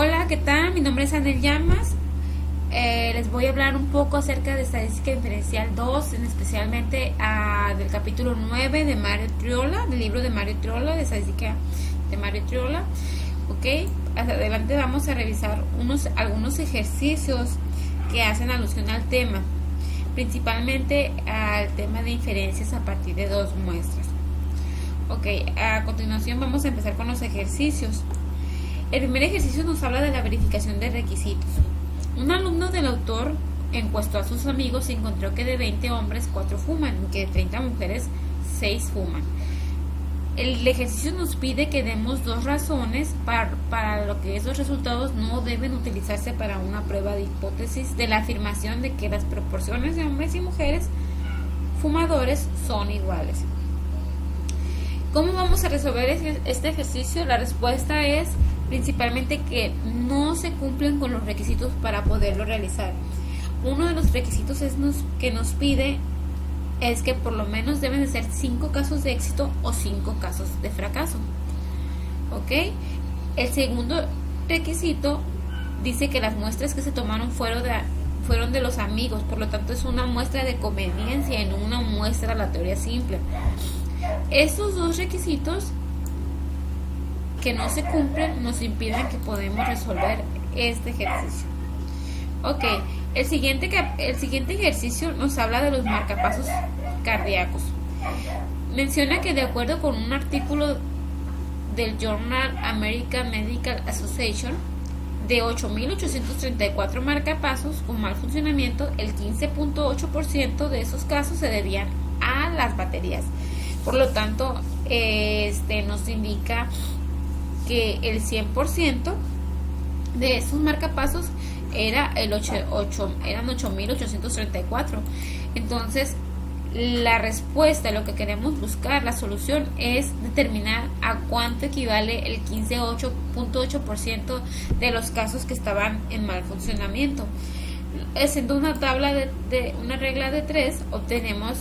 Hola, ¿qué tal? Mi nombre es Anel Llamas. Les voy a hablar un poco acerca de estadística diferencial 2, especialmente del capítulo 9 de Mario Triola, del libro de Mario Triola, de estadística de Mario Triola. Ok, hacia adelante vamos a revisar algunos ejercicios que hacen alusión al tema, principalmente al tema de inferencias a partir de dos muestras. Ok, a continuación vamos a empezar con los ejercicios. El primer ejercicio nos habla de la verificación de requisitos. Un alumno del autor encuestó a sus amigos y encontró que de 20 hombres 4 fuman y que de 30 mujeres 6 fuman. El ejercicio nos pide que demos dos razones para lo que esos resultados no deben utilizarse para una prueba de hipótesis de la afirmación de que las proporciones de hombres y mujeres fumadores son iguales. ¿Cómo vamos a resolver este ejercicio? La respuesta es principalmente que no se cumplen con los requisitos para poderlo realizar. Uno de los requisitos que nos pide es que por lo menos deben de ser 5 casos de éxito o 5 casos de fracaso. ¿Ok? El segundo requisito dice que las muestras que se tomaron fueron de los amigos, por lo tanto es una muestra de conveniencia y no una muestra aleatoria simple. Estos dos requisitos que no se cumplen nos impiden que podamos resolver este ejercicio. Ok, el siguiente ejercicio nos habla de los marcapasos cardíacos. Menciona que de acuerdo con un artículo del Journal American Medical Association, de 8.834 marcapasos con mal funcionamiento, el 15.8% de esos casos se debían a las baterías. Por lo tanto, nos indica que el 100% de esos marcapasos eran 8.834. Entonces, la respuesta, lo que queremos buscar, la solución es determinar a cuánto equivale el 15.8% de los casos que estaban en mal funcionamiento. Haciendo una tabla de una regla de 3, obtenemos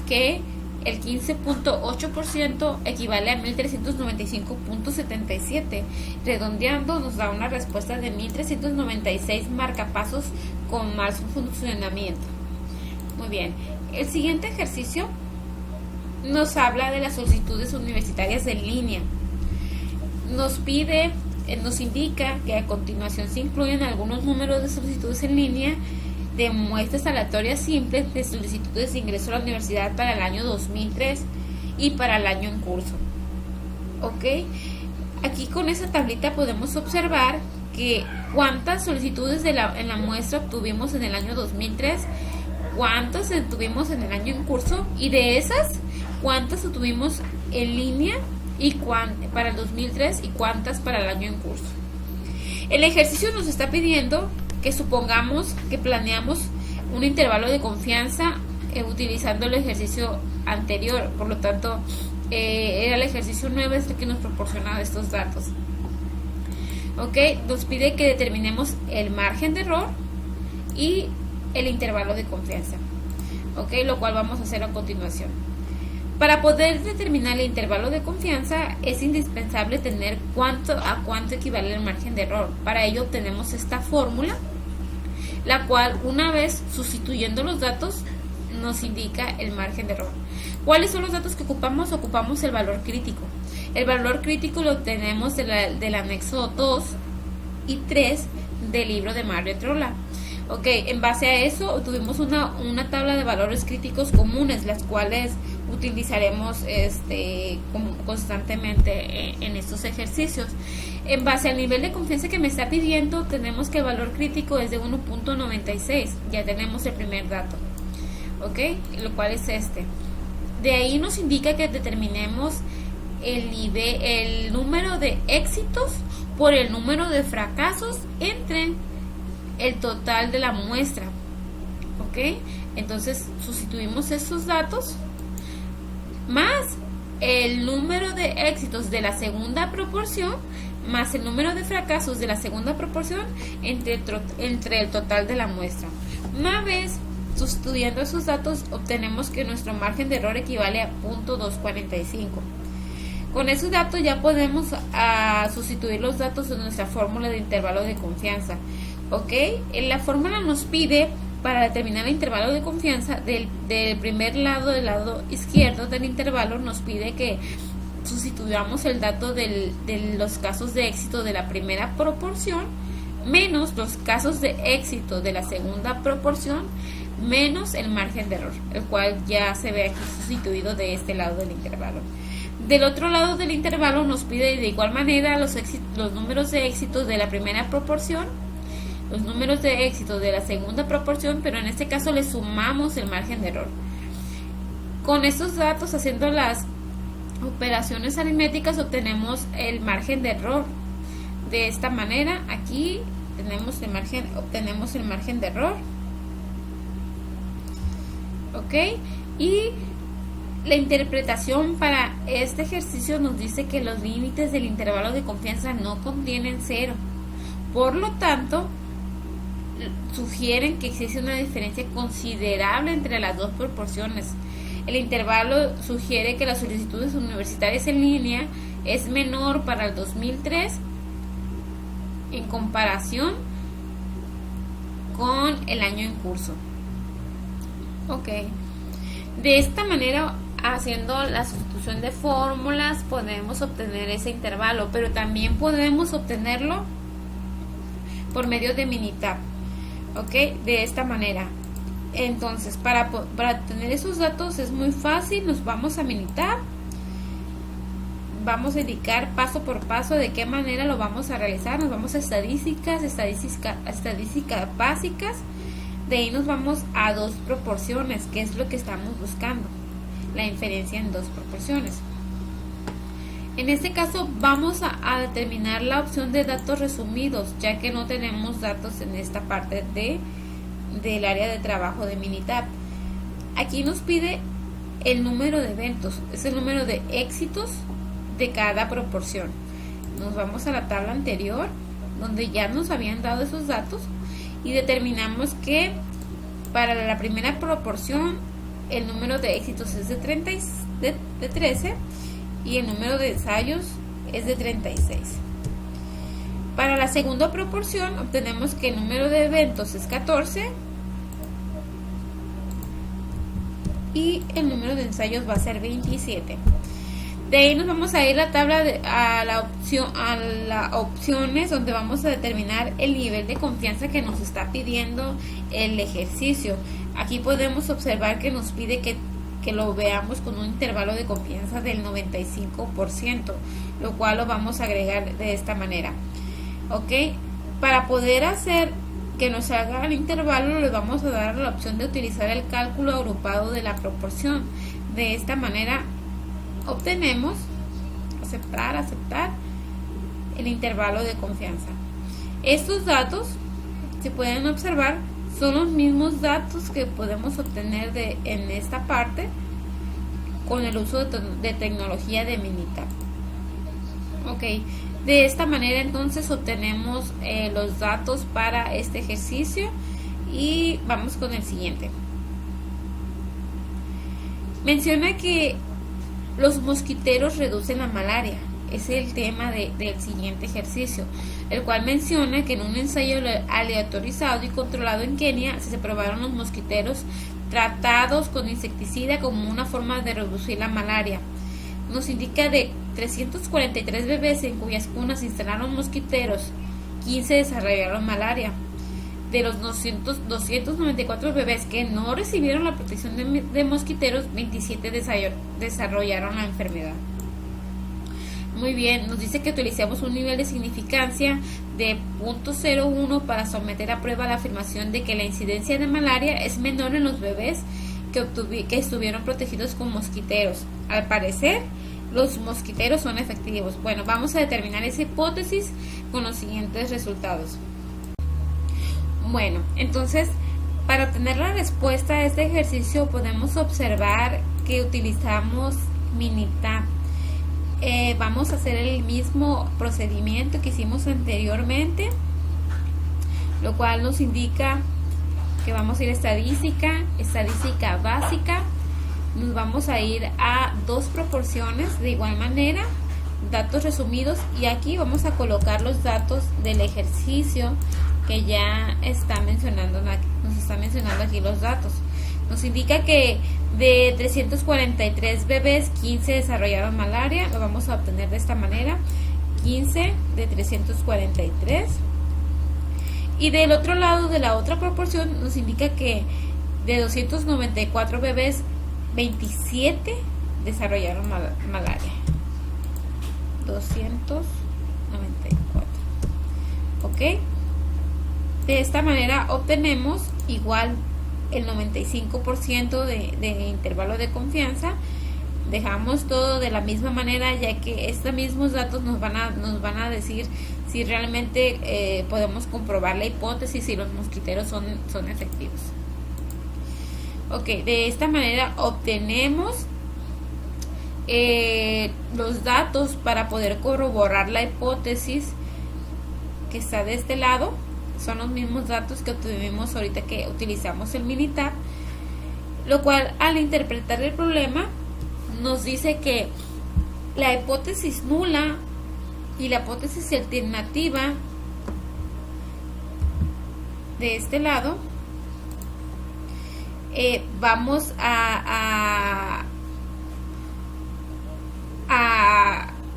que el 15.8% equivale a 1.395.77. Redondeando nos da una respuesta de 1.396 marcapasos con mal funcionamiento. Muy bien. El siguiente ejercicio nos habla de las solicitudes universitarias en línea. Nos indica que a continuación se incluyen algunos números de solicitudes en línea de muestras aleatorias simples de solicitudes de ingreso a la universidad para el año 2003 y para el año en curso. Ok, aquí con esa tablita podemos observar que cuántas solicitudes en la muestra obtuvimos en el año 2003, cuántas obtuvimos en el año en curso, y de esas cuántas obtuvimos en línea y para el 2003 y cuántas para el año en curso. El ejercicio nos está pidiendo que supongamos que planeamos un intervalo de confianza utilizando el ejercicio anterior. Por lo tanto, era el ejercicio 9 el que nos proporciona estos datos. Ok, nos pide que determinemos el margen de error y el intervalo de confianza. Ok, lo cual vamos a hacer a continuación. Para poder determinar el intervalo de confianza es indispensable tener a cuánto equivale el margen de error. Para ello obtenemos esta fórmula, la cual, una vez sustituyendo los datos, nos indica el margen de error. ¿Cuáles son los datos que ocupamos? Ocupamos el valor crítico. El valor crítico lo obtenemos del anexo 2 y 3 del libro de Mario Triola. Ok, en base a eso tuvimos una tabla de valores críticos comunes, las cuales utilizaremos constantemente en estos ejercicios. En base al nivel de confianza que me está pidiendo, tenemos que el valor crítico es de 1.96. Ya tenemos el primer dato, ok, lo cual es este. De ahí nos indica que determinemos el número de éxitos por el número de fracasos entre el total de la muestra. Ok, entonces sustituimos estos datos más el número de éxitos de la segunda proporción más el número de fracasos de la segunda proporción entre el total de la muestra. Una vez estudiando esos datos, obtenemos que nuestro margen de error equivale a 0.245. Con esos datos ya podemos sustituir los datos en nuestra fórmula de intervalo de confianza. ¿Ok? La fórmula nos pide, para determinar el intervalo de confianza, del primer lado, del lado izquierdo del intervalo, nos pide que sustituyamos el dato de los casos de éxito de la primera proporción menos los casos de éxito de la segunda proporción menos el margen de error, el cual ya se ve aquí sustituido de este lado del intervalo. Del otro lado del intervalo nos pide de igual manera los números de éxito de la primera proporción, los números de éxito de la segunda proporción, pero en este caso le sumamos el margen de error. Con estos datos, haciendo las operaciones aritméticas, obtenemos el margen de error. De esta manera, aquí obtenemos el margen de error. ¿Ok? Y la interpretación para este ejercicio nos dice que los límites del intervalo de confianza no contienen 0. Por lo tanto, sugieren que existe una diferencia considerable entre las dos proporciones. El intervalo sugiere que las solicitudes universitarias en línea es menor para el 2003 en comparación con el año en curso. Ok. De esta manera, haciendo la sustitución de fórmulas, podemos obtener ese intervalo, pero también podemos obtenerlo por medio de Minitab. Ok, de esta manera. Entonces, para obtener esos datos es muy fácil. Nos vamos a Minitab. Vamos a indicar paso por paso de qué manera lo vamos a realizar. Nos vamos a estadísticas básicas. De ahí nos vamos a dos proporciones, que es lo que estamos buscando, la inferencia en dos proporciones. En este caso vamos a determinar la opción de datos resumidos, ya que no tenemos datos en esta parte del área de trabajo de Minitab. Aquí nos pide el número de eventos, es el número de éxitos de cada proporción. Nos vamos a la tabla anterior, donde ya nos habían dado esos datos, y determinamos que para la primera proporción el número de éxitos es de 13 y el número de ensayos es de 36. Para la segunda proporción obtenemos que el número de eventos es 14 y el número de ensayos va a ser 27. De ahí nos vamos a ir a la tabla a las opciones, donde vamos a determinar el nivel de confianza que nos está pidiendo el ejercicio. Aquí podemos observar que nos pide que lo veamos con un intervalo de confianza del 95%, lo cual lo vamos a agregar de esta manera. ¿Ok? Para poder hacer que nos haga el intervalo, le vamos a dar la opción de utilizar el cálculo agrupado de la proporción. De esta manera obtenemos aceptar el intervalo de confianza. Estos datos, se pueden observar, son los mismos datos que podemos obtener en esta parte con el uso de tecnología de Minitab. Ok, de esta manera entonces obtenemos los datos para este ejercicio, y vamos con el siguiente. Menciona que los mosquiteros reducen la malaria. Es el tema del siguiente ejercicio, el cual menciona que en un ensayo aleatorizado y controlado en Kenia se probaron los mosquiteros tratados con insecticida como una forma de reducir la malaria. Nos indica de 343 bebés en cuyas cunas se instalaron mosquiteros, 15 desarrollaron malaria. De los 294 bebés que no recibieron la protección de mosquiteros, 27 desarrollaron la enfermedad. Muy bien, nos dice que utilicemos un nivel de significancia de 0.01 para someter a prueba la afirmación de que la incidencia de malaria es menor en los bebés que estuvieron protegidos con mosquiteros. Al parecer, los mosquiteros son efectivos. Bueno, vamos a determinar esa hipótesis con los siguientes resultados. Bueno, entonces, para obtener la respuesta a este ejercicio podemos observar que utilizamos Minitab. Vamos a hacer el mismo procedimiento que hicimos anteriormente, lo cual nos indica que vamos a ir a estadística básica. Nos vamos a ir a dos proporciones de igual manera, datos resumidos, y aquí vamos a colocar los datos del ejercicio que ya está mencionando, nos está mencionando aquí los datos. Nos indica que de 343 bebés, 15 desarrollaron malaria. Lo vamos a obtener de esta manera: 15 de 343. Y del otro lado, de la otra proporción, nos indica que de 294 bebés, 27 desarrollaron malaria. 294. ¿Ok? De esta manera obtenemos igual el 95% de intervalo de confianza. Dejamos todo de la misma manera, ya que estos mismos datos nos van a decir si realmente podemos comprobar la hipótesis, si los mosquiteros son efectivos. Ok, de esta manera obtenemos los datos para poder corroborar la hipótesis que está de este lado. Son los mismos datos que obtuvimos ahorita que utilizamos el Minitab, lo cual, al interpretar el problema, nos dice que la hipótesis nula y la hipótesis alternativa de este lado, vamos a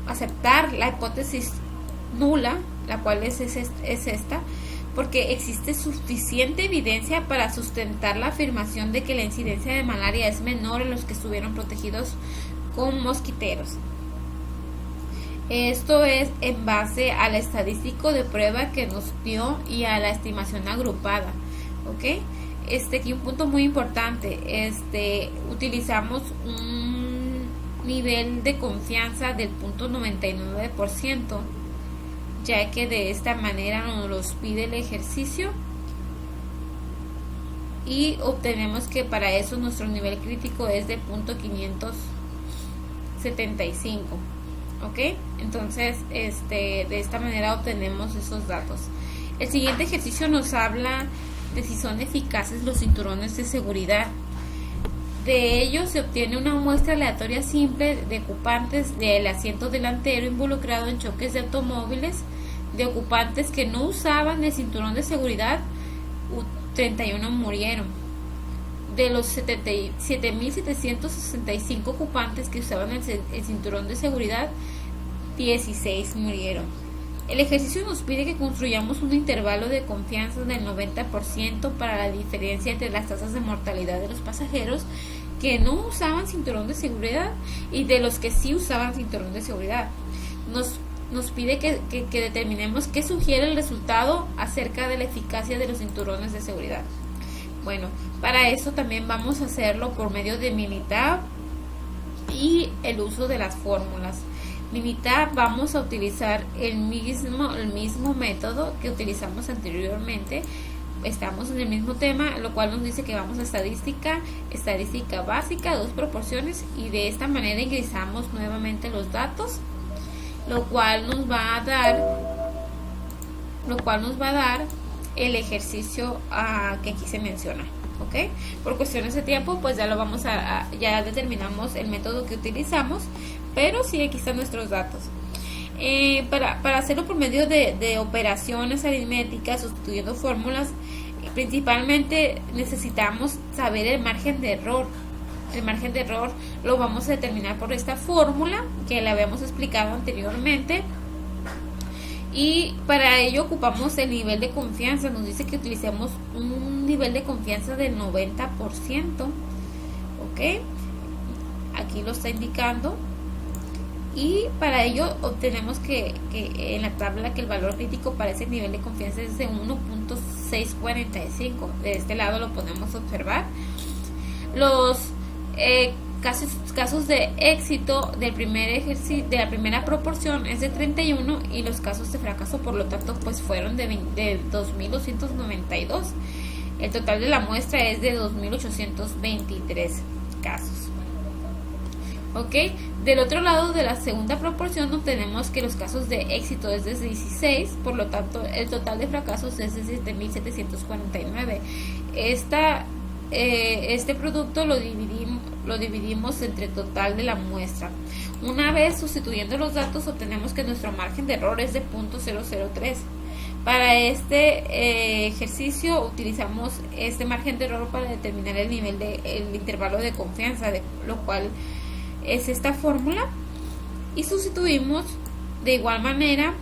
aceptar la hipótesis nula, la cual es esta, porque existe suficiente evidencia para sustentar la afirmación de que la incidencia de malaria es menor en los que estuvieron protegidos con mosquiteros. Esto es en base al estadístico de prueba que nos dio y a la estimación agrupada. ¿Ok? Aquí un punto muy importante. Utilizamos un nivel de confianza del 0.99%, ya que de esta manera nos los pide el ejercicio, y obtenemos que para eso nuestro nivel crítico es de 0.575. ¿Ok? Entonces, de esta manera obtenemos esos datos. El siguiente ejercicio nos habla de si son eficaces los cinturones de seguridad. De ello se obtiene una muestra aleatoria simple de ocupantes del asiento delantero involucrado en choques de automóviles, de ocupantes que no usaban el cinturón de seguridad, 31 murieron. De los 77.765 ocupantes que usaban el cinturón de seguridad, 16 murieron. El ejercicio nos pide que construyamos un intervalo de confianza del 90% para la diferencia entre las tasas de mortalidad de los pasajeros que no usaban cinturón de seguridad y de los que sí usaban cinturón de seguridad. Nos pide que determinemos qué sugiere el resultado acerca de la eficacia de los cinturones de seguridad. Bueno, para eso también vamos a hacerlo por medio de Minitab y el uso de las fórmulas. Minitab vamos a utilizar el mismo método que utilizamos anteriormente. Estamos en el mismo tema, lo cual nos dice que vamos a estadística básica, 2 proporciones, y de esta manera ingresamos nuevamente los datos, lo cual nos va a dar el ejercicio que aquí se menciona. ¿Ok? Por cuestiones de tiempo, pues ya ya determinamos el método que utilizamos, pero sí, aquí están nuestros datos. Para hacerlo por medio de operaciones aritméticas, sustituyendo fórmulas, principalmente necesitamos saber el margen de error. El margen de error lo vamos a determinar por esta fórmula que la habíamos explicado anteriormente, y para ello ocupamos el nivel de confianza. Nos dice que utilicemos un nivel de confianza del 90%. ¿Ok? Aquí lo está indicando. Y para ello obtenemos que en la tabla que el valor crítico para ese nivel de confianza es de 1.645. De este lado lo podemos observar. Los casos de éxito del primer ejercicio, de la primera proporción, es de 31, y los casos de fracaso, por lo tanto, pues fueron de 2.292. El total de la muestra es de 2.823 casos. ¿Ok? Del otro lado de la segunda proporción obtenemos que los casos de éxito es de 16, por lo tanto el total de fracasos es de 7.749. Este producto lo lo dividimos entre total de la muestra. Una vez sustituyendo los datos, obtenemos que nuestro margen de error es de 0.003. Para este ejercicio utilizamos este margen de error para determinar el nivel el intervalo de confianza, lo cual es esta fórmula, y sustituimos de igual manera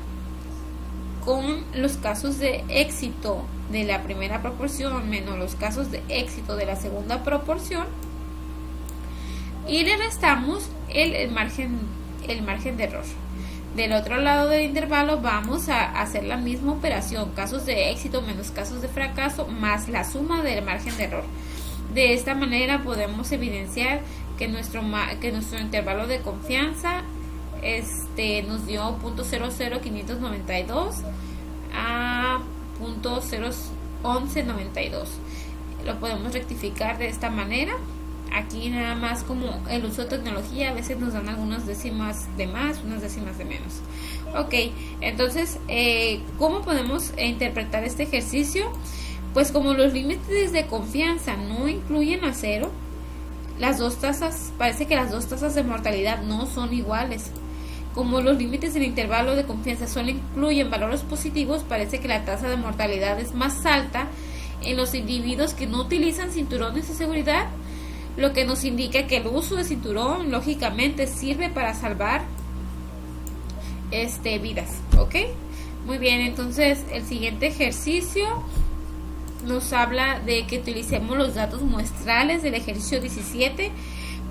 con los casos de éxito de la primera proporción menos los casos de éxito de la segunda proporción, y le restamos el margen de error. Del otro lado del intervalo vamos a hacer la misma operación, casos de éxito menos casos de fracaso más la suma del margen de error. De esta manera podemos evidenciar que nuestro intervalo de confianza nos dio 0.00592 a 0.01192. Lo podemos rectificar de esta manera. Aquí nada más, como el uso de tecnología, a veces nos dan algunas décimas de más, unas décimas de menos. Ok, entonces, ¿cómo podemos interpretar este ejercicio? Pues como los límites de confianza no incluyen a cero, parece que las dos tasas de mortalidad no son iguales. Como los límites del intervalo de confianza solo incluyen valores positivos, parece que la tasa de mortalidad es más alta en los individuos que no utilizan cinturones de seguridad, lo que nos indica que el uso de cinturón lógicamente sirve para salvar vidas. ¿Ok? Muy bien, entonces el siguiente ejercicio nos habla de que utilicemos los datos muestrales del ejercicio 17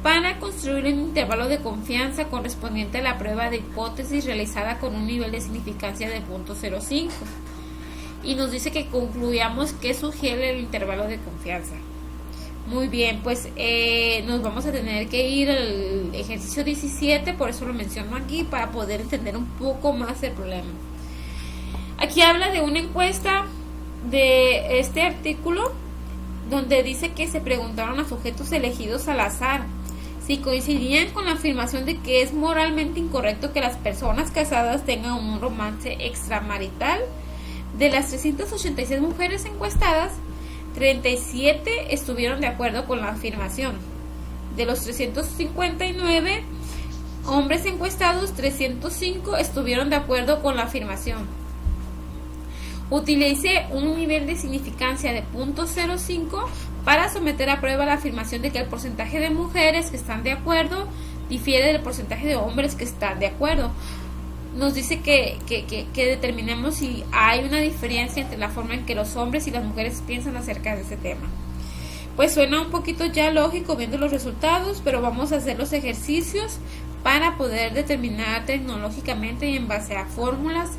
para construir un intervalo de confianza correspondiente a la prueba de hipótesis realizada con un nivel de significancia de 0.05, y nos dice que concluyamos que sugiere el intervalo de confianza. Muy bien, pues nos vamos a tener que ir al ejercicio 17, por eso lo menciono aquí, para poder entender un poco más el problema. Aquí habla de una encuesta de este artículo donde dice que se preguntaron a sujetos elegidos al azar si coincidían con la afirmación de que es moralmente incorrecto que las personas casadas tengan un romance extramarital. De las 386 mujeres encuestadas, 37 estuvieron de acuerdo con la afirmación. De los 359 hombres encuestados, 305 estuvieron de acuerdo con la afirmación. Utilice un nivel de significancia de 0.05 para someter a prueba la afirmación de que el porcentaje de mujeres que están de acuerdo difiere del porcentaje de hombres que están de acuerdo. Nos dice que determinemos si hay una diferencia entre la forma en que los hombres y las mujeres piensan acerca de ese tema. Pues suena un poquito ya lógico viendo los resultados, pero vamos a hacer los ejercicios para poder determinar tecnológicamente y en base a fórmulas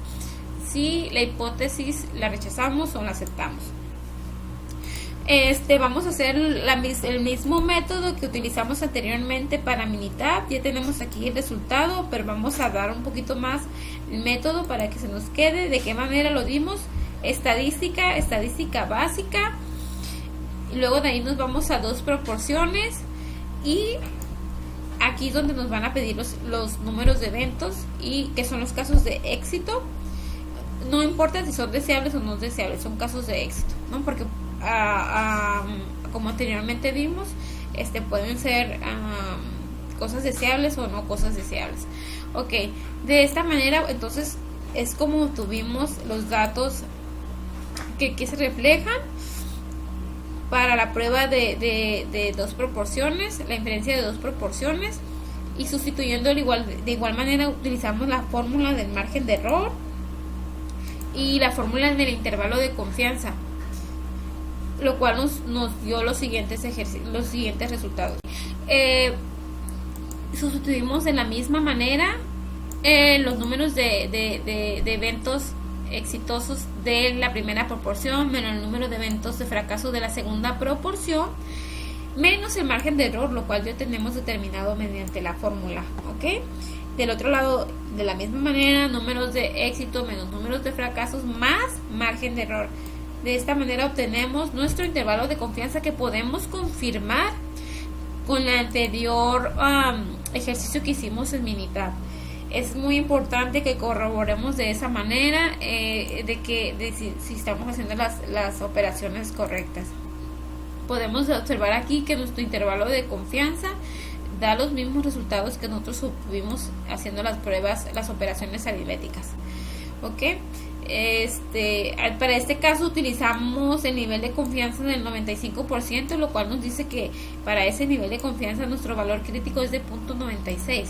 si la hipótesis la rechazamos o la aceptamos. Vamos a hacer el mismo método que utilizamos anteriormente para Minitab. Ya tenemos aquí el resultado, pero vamos a dar un poquito más el método para que se nos quede. ¿De qué manera lo dimos? Estadística básica, y luego de ahí nos vamos a dos proporciones, y aquí es donde nos van a pedir los números de eventos y que son los casos de éxito. No importa si son deseables o no deseables, son casos de éxito, ¿no? Porque como anteriormente vimos, pueden ser cosas deseables o no cosas deseables. Ok, de esta manera entonces es como tuvimos los datos que se reflejan para la prueba de dos proporciones, la inferencia de dos proporciones, y sustituyendo de igual manera utilizamos la fórmula del margen de error y la fórmula del intervalo de confianza, lo cual nos dio los siguientes resultados. Sustituimos de la misma manera los números de eventos exitosos de la primera proporción menos el número de eventos de fracaso de la segunda proporción menos el margen de error, lo cual ya tenemos determinado mediante la fórmula. ¿Ok? Del otro lado, de la misma manera, números de éxito menos números de fracasos más margen de error. De esta manera obtenemos nuestro intervalo de confianza, que podemos confirmar con el anterior ejercicio que hicimos en Minitab. Es muy importante que corroboremos de esa manera si estamos haciendo las operaciones correctas. podemos observar aquí que nuestro intervalo de confianza da los mismos resultados que nosotros obtuvimos haciendo las pruebas, las operaciones aritméticas. ¿Ok? Para este caso utilizamos el nivel de confianza del 95%, lo cual nos dice que para ese nivel de confianza nuestro valor crítico es de 0.96.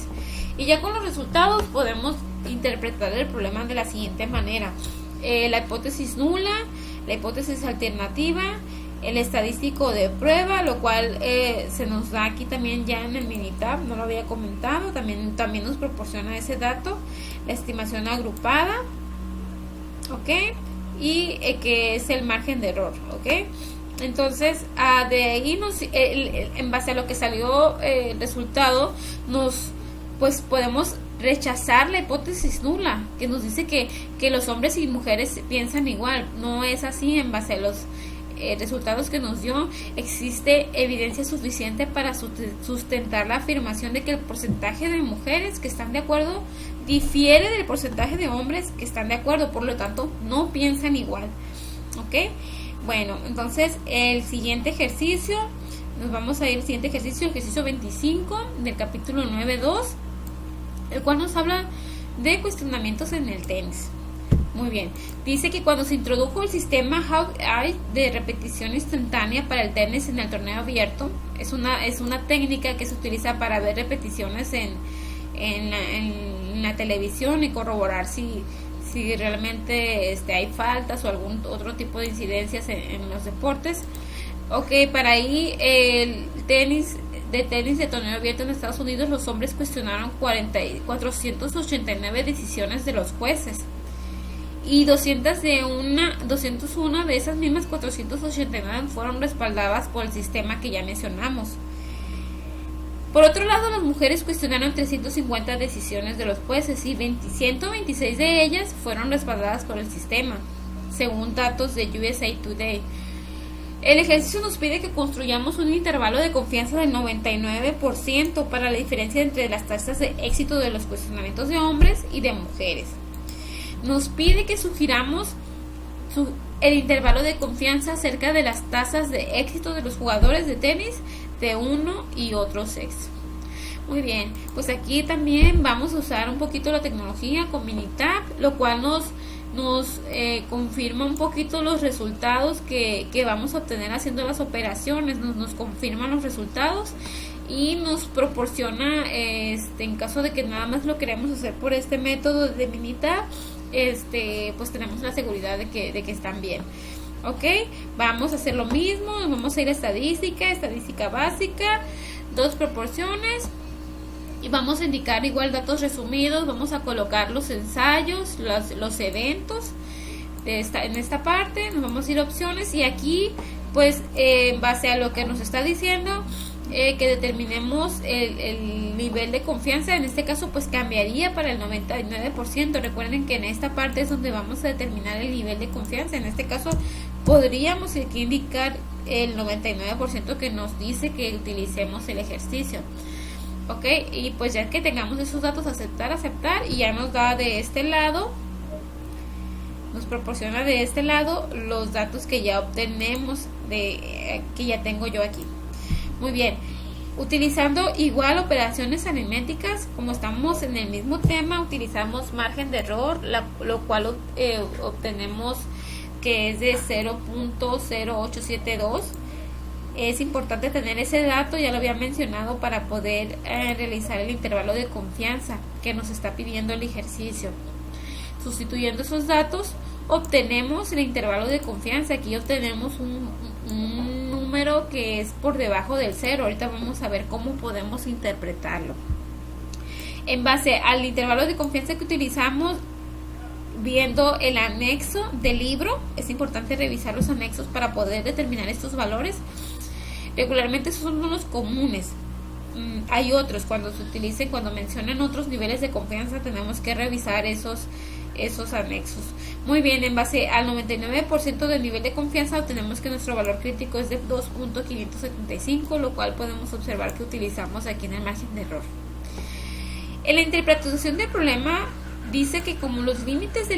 Y ya con los resultados podemos interpretar el problema de la siguiente manera: la hipótesis nula, la hipótesis alternativa, el estadístico de prueba, lo cual se nos da aquí también ya en el Minitab, no lo había comentado, también nos proporciona ese dato, la estimación agrupada, ¿ok? Y que es el margen de error, ¿ok? Entonces, de ahí en base a lo que salió el resultado, pues podemos rechazar la hipótesis nula, que nos dice que los hombres y mujeres piensan igual. No es así. En base a los resultados que nos dio, existe evidencia suficiente para sustentar la afirmación de que el porcentaje de mujeres que están de acuerdo difiere del porcentaje de hombres que están de acuerdo, por lo tanto no piensan igual. ¿Ok? Bueno, entonces el siguiente ejercicio, nos vamos a ir al siguiente ejercicio, ejercicio 25 del capítulo 9.2, el cual nos habla de cuestionamientos en el tenis. Muy bien, dice que cuando se introdujo el sistema Hawkeye de repetición instantánea para el tenis en el torneo abierto, es una técnica que se utiliza para ver repeticiones en la televisión y corroborar si realmente hay faltas o algún otro tipo de incidencias en los deportes. Ok, para ahí el tenis de torneo abierto en Estados Unidos, los hombres cuestionaron 489 decisiones de los jueces, y 201 de esas mismas 489 fueron respaldadas por el sistema que ya mencionamos. Por otro lado, las mujeres cuestionaron 350 decisiones de los jueces y 126 de ellas fueron respaldadas por el sistema, según datos de USA Today. El ejercicio nos pide que construyamos un intervalo de confianza del 99% para la diferencia entre las tasas de éxito de los cuestionamientos de hombres y de mujeres. Nos pide que sugiramos el intervalo de confianza acerca de las tasas de éxito de los jugadores de tenis de uno y otro sexo. Muy bien, pues aquí también vamos a usar un poquito la tecnología con Minitab, lo cual nos confirma un poquito los resultados que vamos a obtener haciendo las operaciones, nos confirman los resultados y nos proporciona, en caso de que nada más lo queremos hacer por este método de Minitab, pues tenemos la seguridad de que están bien. Ok, vamos a hacer lo mismo, vamos a ir a estadística básica, dos proporciones, y vamos a indicar igual datos resumidos, vamos a colocar los ensayos, los eventos en esta parte, nos vamos a ir a opciones, y aquí pues en base a lo que nos está diciendo, que determinemos el nivel de confianza. En este caso pues cambiaría para el 99%. Recuerden que en esta parte es donde vamos a determinar el nivel de confianza. En este caso podríamos aquí indicar el 99% que nos dice que utilicemos el ejercicio. Ok, y pues ya que tengamos esos datos, aceptar, y ya nos da de este lado, nos proporciona de este lado los datos que ya obtenemos, que ya tengo yo aquí. Muy bien, utilizando igual operaciones aritméticas, como estamos en el mismo tema, utilizamos margen de error, lo cual obtenemos que es de 0.0872. Es importante tener ese dato, ya lo había mencionado, para poder realizar el intervalo de confianza que nos está pidiendo el ejercicio. Sustituyendo esos datos, obtenemos el intervalo de confianza. Aquí obtenemos un número que es por debajo del 0. Ahorita vamos a ver cómo podemos interpretarlo. En base al intervalo de confianza que utilizamos, viendo el anexo del libro, es importante revisar los anexos para poder determinar estos valores. Regularmente esos son los comunes. Hay otros, cuando mencionan otros niveles de confianza, tenemos que revisar esos anexos. Muy bien, en base al 99% del nivel de confianza obtenemos que nuestro valor crítico es de 2.575, lo cual podemos observar que utilizamos aquí en el margen de error. En la interpretación del problema dice que como los límites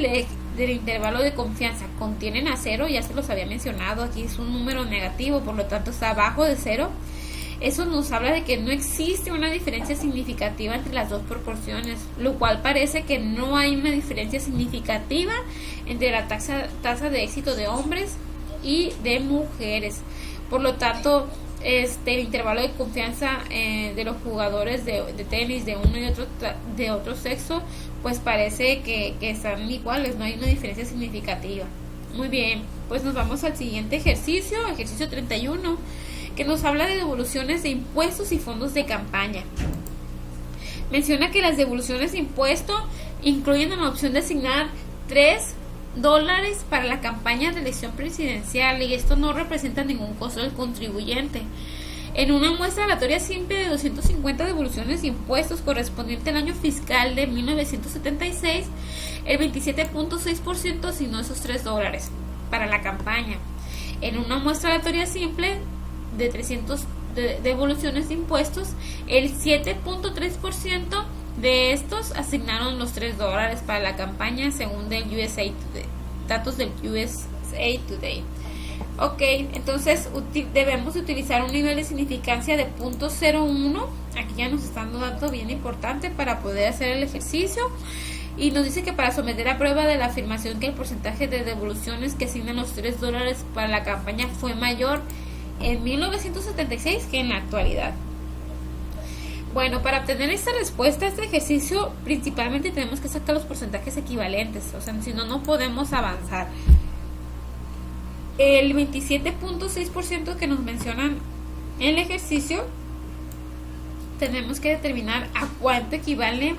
del intervalo de confianza contienen a 0, ya se los había mencionado, aquí es un número negativo, por lo tanto está abajo de 0, eso nos habla de que no existe una diferencia significativa entre las dos proporciones, lo cual parece que no hay una diferencia significativa entre la tasa de éxito de hombres y de mujeres. Por lo tanto, el intervalo de confianza de los jugadores de tenis de uno y de otro sexo, pues parece que están iguales, no hay una diferencia significativa. Muy bien, pues nos vamos al siguiente ejercicio 31, que nos habla de devoluciones de impuestos y fondos de campaña. Menciona que las devoluciones de impuestos incluyen la opción de asignar $3 para la campaña de elección presidencial, y esto no representa ningún costo del contribuyente. En una muestra aleatoria simple de 250 devoluciones de impuestos correspondiente al año fiscal de 1976, el 27.6% asignó esos $3 para la campaña. En una muestra aleatoria simple de 300 devoluciones de impuestos, el 7.3% de estos asignaron los $3 para la campaña, según datos del USA Today. Ok, entonces debemos utilizar un nivel de significancia de 0.01. Aquí ya nos están dando datos bien importantes para poder hacer el ejercicio. Y nos dice que para someter a prueba de la afirmación que el porcentaje de devoluciones que asignan los $3 para la campaña fue mayor en 1976 que en la actualidad. Bueno, para obtener esta respuesta a este ejercicio, principalmente tenemos que sacar los porcentajes equivalentes, o sea, si no, no podemos avanzar. El 27.6% que nos mencionan en el ejercicio, tenemos que determinar a cuánto equivale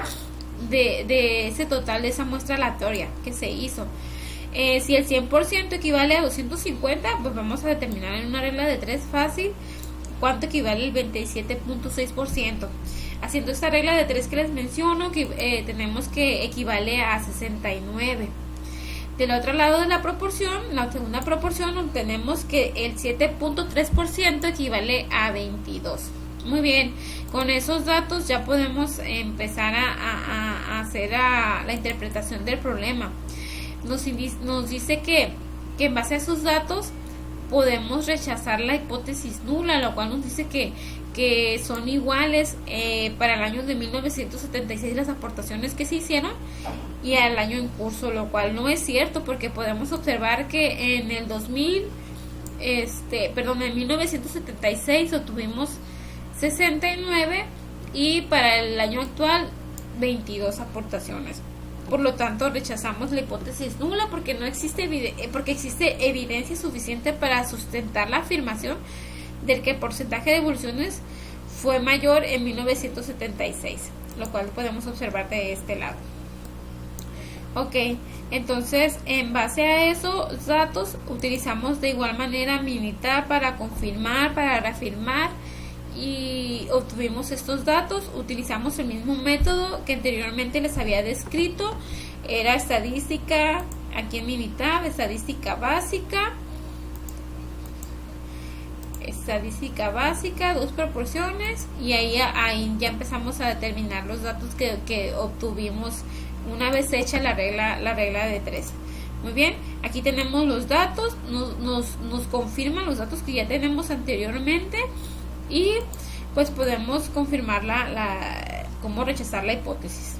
de ese total de esa muestra aleatoria que se hizo. Si el 100% equivale a 250, pues vamos a determinar en una regla de 3 fácil cuánto equivale el 27.6%. Haciendo esta regla de 3 que les menciono, que tenemos que equivale a 69. Del otro lado de la proporción, la segunda proporción, tenemos que el 7.3% equivale a 22. Muy bien, con esos datos ya podemos empezar a hacer la interpretación del problema. Nos dice que en base a esos datos podemos rechazar la hipótesis nula, lo cual nos dice que son iguales para el año de 1976 las aportaciones que se hicieron y al año en curso, lo cual no es cierto, porque podemos observar que en el en 1976 obtuvimos 69 y para el año actual 22 aportaciones. Por lo tanto, rechazamos la hipótesis nula porque existe evidencia suficiente para sustentar la afirmación de que el porcentaje de devoluciones fue mayor en 1976, lo cual podemos observar de este lado. Ok, entonces en base a esos datos utilizamos de igual manera Minitab para confirmar, para reafirmar, y obtuvimos estos datos. Utilizamos el mismo método que anteriormente les había descrito, era estadística, aquí en Minitab, estadística básica, dos proporciones, y ahí ya empezamos a determinar los datos que obtuvimos una vez hecha la regla de 3. Muy bien, aquí tenemos los datos, nos confirman los datos que ya tenemos anteriormente, y pues podemos confirmar cómo rechazar la hipótesis.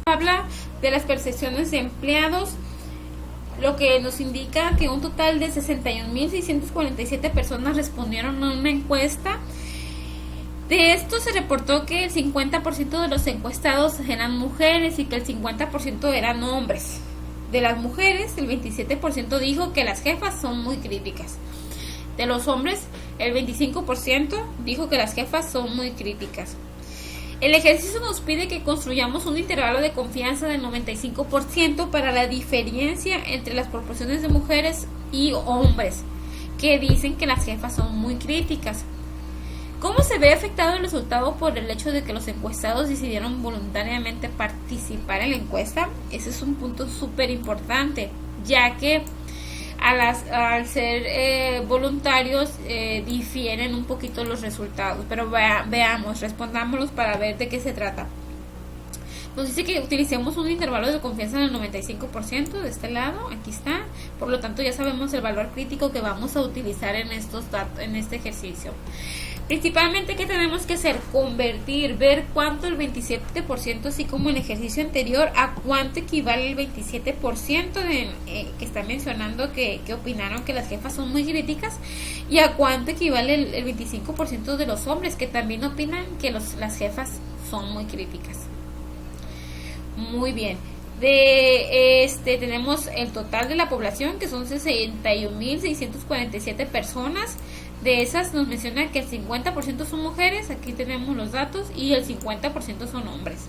Habla de las percepciones de empleados, lo que nos indica que un total de 61.647 personas respondieron a una encuesta. De esto se reportó que el 50% de los encuestados eran mujeres y que el 50% eran hombres. De las mujeres, el 27% dijo que las jefas son muy críticas. De los hombres, el 25% dijo que las jefas son muy críticas. El ejercicio nos pide que construyamos un intervalo de confianza del 95% para la diferencia entre las proporciones de mujeres y hombres que dicen que las jefas son muy críticas. ¿Cómo se ve afectado el resultado por el hecho de que los encuestados decidieron voluntariamente participar en la encuesta? Ese es un punto súper importante, ya que al ser voluntarios difieren un poquito los resultados, pero respondámoslos para ver de qué se trata. Nos dice que utilicemos un intervalo de confianza del 95% de este lado, aquí está. Por lo tanto, ya sabemos el valor crítico que vamos a utilizar en este ejercicio. Principalmente, ¿qué tenemos que hacer? Convertir, ver cuánto el 27%, así como el ejercicio anterior, a cuánto equivale el 27% que está mencionando que opinaron que las jefas son muy críticas, y a cuánto equivale el 25% de los hombres que también opinan que las jefas son muy críticas. Muy bien. Tenemos el total de la población, que son 61.647 personas. De esas nos menciona que el 50% son mujeres, aquí tenemos los datos, y el 50% son hombres.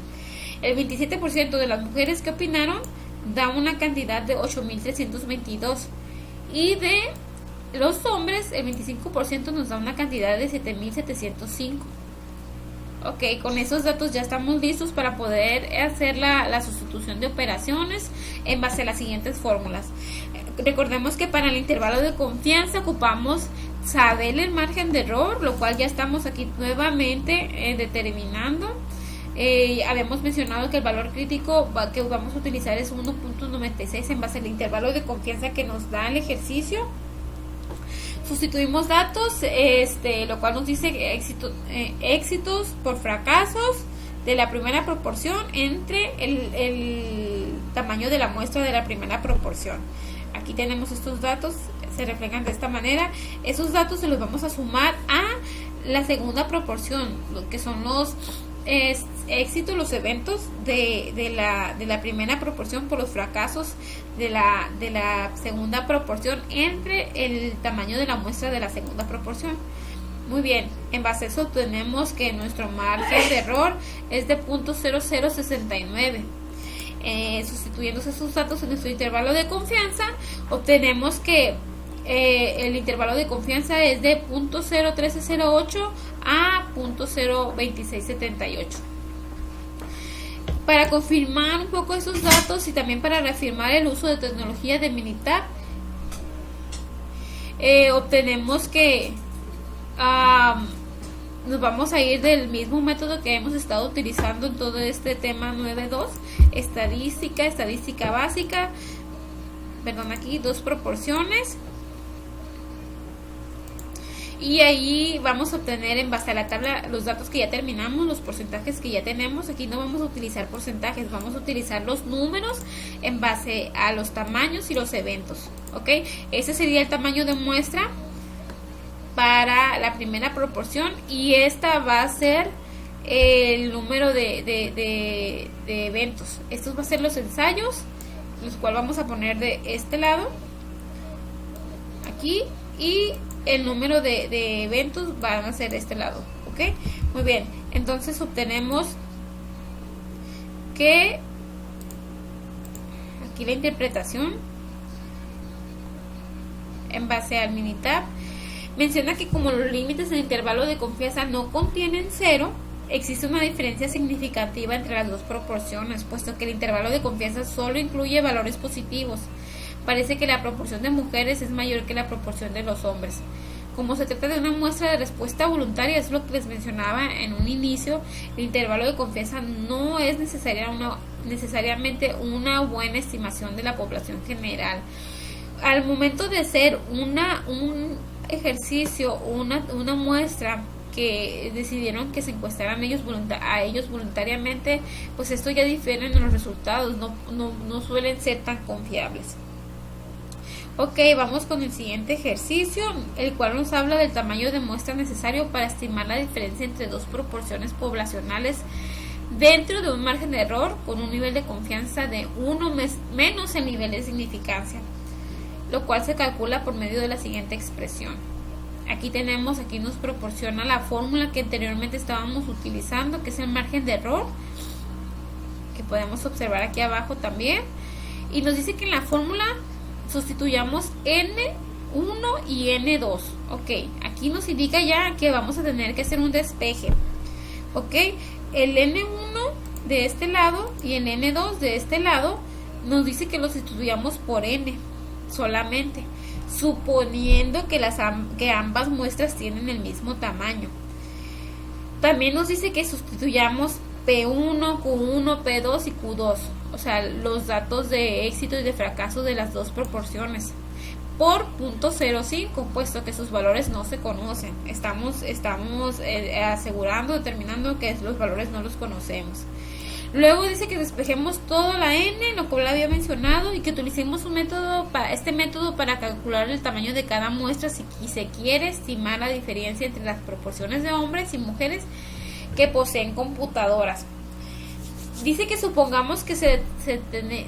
El 27% de las mujeres que opinaron da una cantidad de 8.322, y de los hombres el 25% nos da una cantidad de 7.705. Ok, con esos datos ya estamos listos para poder hacer la sustitución de operaciones en base a las siguientes fórmulas. Recordemos que para el intervalo de confianza ocupamos saber el margen de error, lo cual ya estamos aquí nuevamente determinando. Habíamos mencionado que el valor crítico que vamos a utilizar es 1.96 en base al intervalo de confianza que nos da el ejercicio. Sustituimos datos, lo cual nos dice éxitos por fracasos de la primera proporción entre el tamaño de la muestra de la primera proporción. Aquí tenemos estos datos, se reflejan de esta manera. Esos datos se los vamos a sumar a la segunda proporción, lo que son los éxitos, los eventos de la primera proporción por los fracasos de la segunda proporción entre el tamaño de la muestra de la segunda proporción. Muy bien, en base a eso tenemos que nuestro margen de error es de 0.0069. Sustituyendo esos datos en nuestro intervalo de confianza, obtenemos que el intervalo de confianza es de 0.01308 a 0.02678. Para confirmar un poco esos datos y también para reafirmar el uso de tecnología de Minitab, obtenemos que nos vamos a ir del mismo método que hemos estado utilizando en todo este tema 9.2, estadística básica, aquí 2 proporciones, y ahí vamos a obtener en base a la tabla los datos que ya terminamos, los porcentajes que ya tenemos. Aquí no vamos a utilizar porcentajes, vamos a utilizar los números en base a los tamaños y los eventos, ¿ok? Ese sería el tamaño de muestra para la primera proporción, y esta va a ser el número de eventos. Estos van a ser los ensayos, los cuales vamos a poner de este lado aquí, y el número de eventos van a ser de este lado, ¿ok? Muy bien, entonces obtenemos que aquí la interpretación en base al Minitab menciona que como los límites del intervalo de confianza no contienen cero, existe una diferencia significativa entre las dos proporciones, puesto que el intervalo de confianza solo incluye valores positivos. Parece que la proporción de mujeres es mayor que la proporción de los hombres. Como se trata de una muestra de respuesta voluntaria, es lo que les mencionaba en un inicio, el intervalo de confianza no es necesariamente una buena estimación de la población general. Al momento de ser un ejercicio, una muestra que decidieron que se encuestaran a ellos voluntariamente, pues esto ya difiere en los resultados, no suelen ser tan confiables. Ok, vamos con el siguiente ejercicio, el cual nos habla del tamaño de muestra necesario para estimar la diferencia entre dos proporciones poblacionales dentro de un margen de error con un nivel de confianza de 1 menos el nivel de significancia, lo cual se calcula por medio de la siguiente expresión. Aquí nos proporciona la fórmula que anteriormente estábamos utilizando, que es el margen de error, que podemos observar aquí abajo también, y nos dice que en la fórmula sustituyamos N1 y N2. Ok, aquí nos indica ya que vamos a tener que hacer un despeje. Ok, el N1 de este lado y el N2 de este lado nos dice que lo sustituyamos por N solamente, suponiendo que ambas muestras tienen el mismo tamaño. También nos dice que sustituyamos P1, Q1, P2 y Q2. O sea, los datos de éxito y de fracaso de las dos proporciones por .05, puesto que sus valores no se conocen. Estamos asegurando, determinando que los valores no los conocemos. Luego dice que despejemos toda la n, lo cual había mencionado, y que utilicemos este método para calcular el tamaño de cada muestra si se quiere estimar la diferencia entre las proporciones de hombres y mujeres que poseen computadoras. Dice que supongamos que se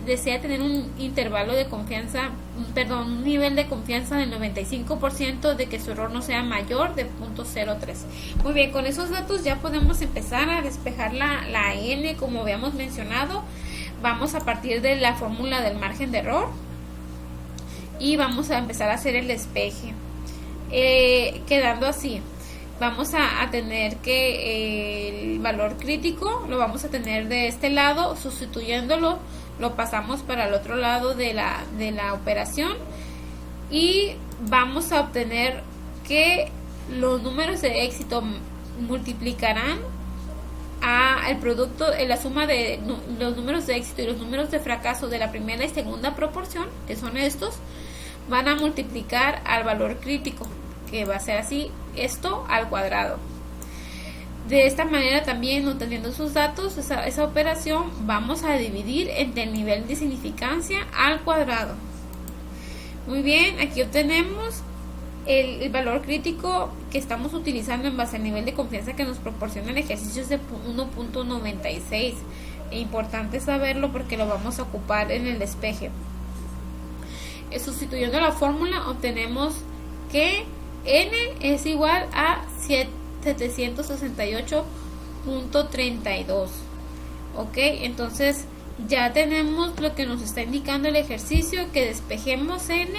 desea tener un intervalo de confianza, un nivel de confianza del 95% de que su error no sea mayor de 0.03. Muy bien, con esos datos ya podemos empezar a despejar la n, como habíamos mencionado. Vamos a partir de la fórmula del margen de error y vamos a empezar a hacer el despeje, quedando así. Vamos a tener que el valor crítico lo vamos a tener de este lado, sustituyéndolo, lo pasamos para el otro lado de la operación, y vamos a obtener que los números de éxito multiplicarán el producto, la suma de los números de éxito y los números de fracaso de la primera y segunda proporción, que son estos, van a multiplicar al valor crítico, que va a ser así, esto al cuadrado. De esta manera, también obteniendo sus datos, esa operación vamos a dividir entre el nivel de significancia al cuadrado. Muy bien, aquí obtenemos el valor crítico que estamos utilizando en base al nivel de confianza que nos proporciona el ejercicio, es de 1.96. Importante saberlo porque lo vamos a ocupar en el despeje. Sustituyendo la fórmula, obtenemos que n es igual a 768.32. Ok, entonces ya tenemos lo que nos está indicando el ejercicio, que despejemos n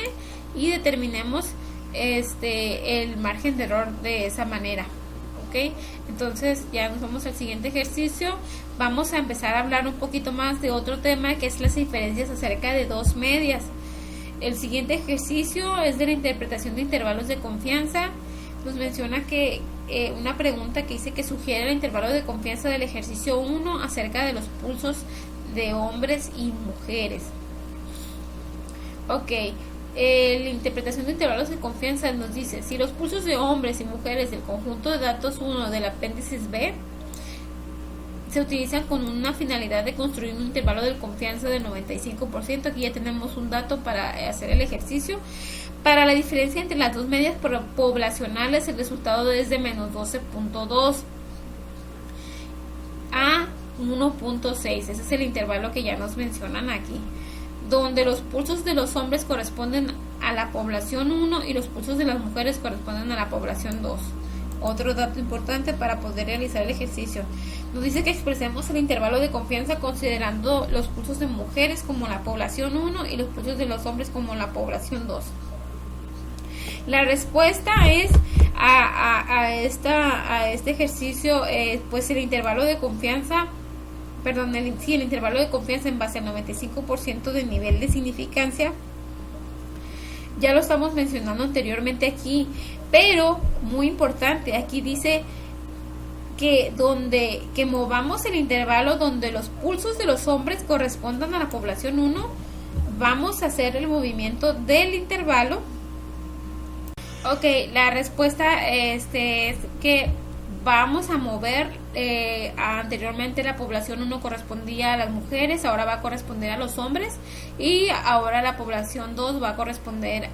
y determinemos el margen de error de esa manera. Ok, entonces ya nos vamos al siguiente ejercicio. Vamos a empezar a hablar un poquito más de otro tema, que es las diferencias acerca de dos medias. El siguiente ejercicio es de la interpretación de intervalos de confianza. Nos menciona que una pregunta que dice que sugiere el intervalo de confianza del ejercicio 1 acerca de los pulsos de hombres y mujeres. Ok, la interpretación de intervalos de confianza nos dice: si los pulsos de hombres y mujeres del conjunto de datos 1 del apéndice B se utilizan con una finalidad de construir un intervalo de confianza del 95%. Aquí ya tenemos un dato para hacer el ejercicio. Para la diferencia entre las dos medias poblacionales, el resultado es de menos 12.2 a 1.6. Ese es el intervalo que ya nos mencionan aquí, donde los pulsos de los hombres corresponden a la población 1 y los pulsos de las mujeres corresponden a la población 2. Otro dato importante para poder realizar el ejercicio: nos dice que expresemos el intervalo de confianza considerando los pulsos de mujeres como la población 1 y los pulsos de los hombres como la población 2. La respuesta es a este ejercicio, pues el intervalo de confianza, el intervalo de confianza en base al 95% del nivel de significancia. Ya lo estamos mencionando anteriormente aquí, pero muy importante, aquí dice que movamos el intervalo donde los pulsos de los hombres correspondan a la población 1, vamos a hacer el movimiento del intervalo. Ok, la respuesta es que vamos a mover, anteriormente la población 1 correspondía a las mujeres, ahora va a corresponder a los hombres, y ahora la población 2 va a corresponder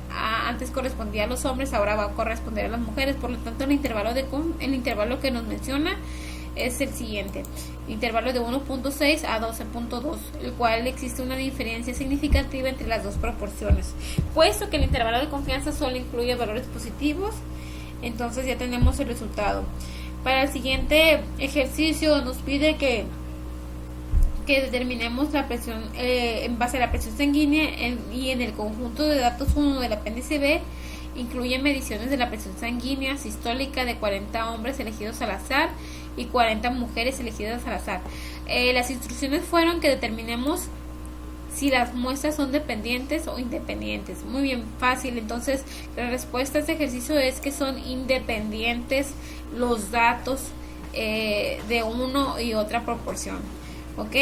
antes correspondía a los hombres, ahora va a corresponder a las mujeres. Por lo tanto, el intervalo que nos menciona es el siguiente: intervalo de 1.6 a 12.2, el cual existe una diferencia significativa entre las dos proporciones. Puesto que el intervalo de confianza solo incluye valores positivos, entonces ya tenemos el resultado. Para el siguiente ejercicio nos pide que determinemos la presión en base a la presión sanguínea, y en el conjunto de datos 1 del apéndice B incluye mediciones de la presión sanguínea sistólica de 40 hombres elegidos al azar y 40 mujeres elegidas al azar. Las instrucciones fueron que determinemos si las muestras son dependientes o independientes. Muy bien, fácil. Entonces la respuesta a este ejercicio es que son independientes los datos de uno y otra proporción, ¿ok?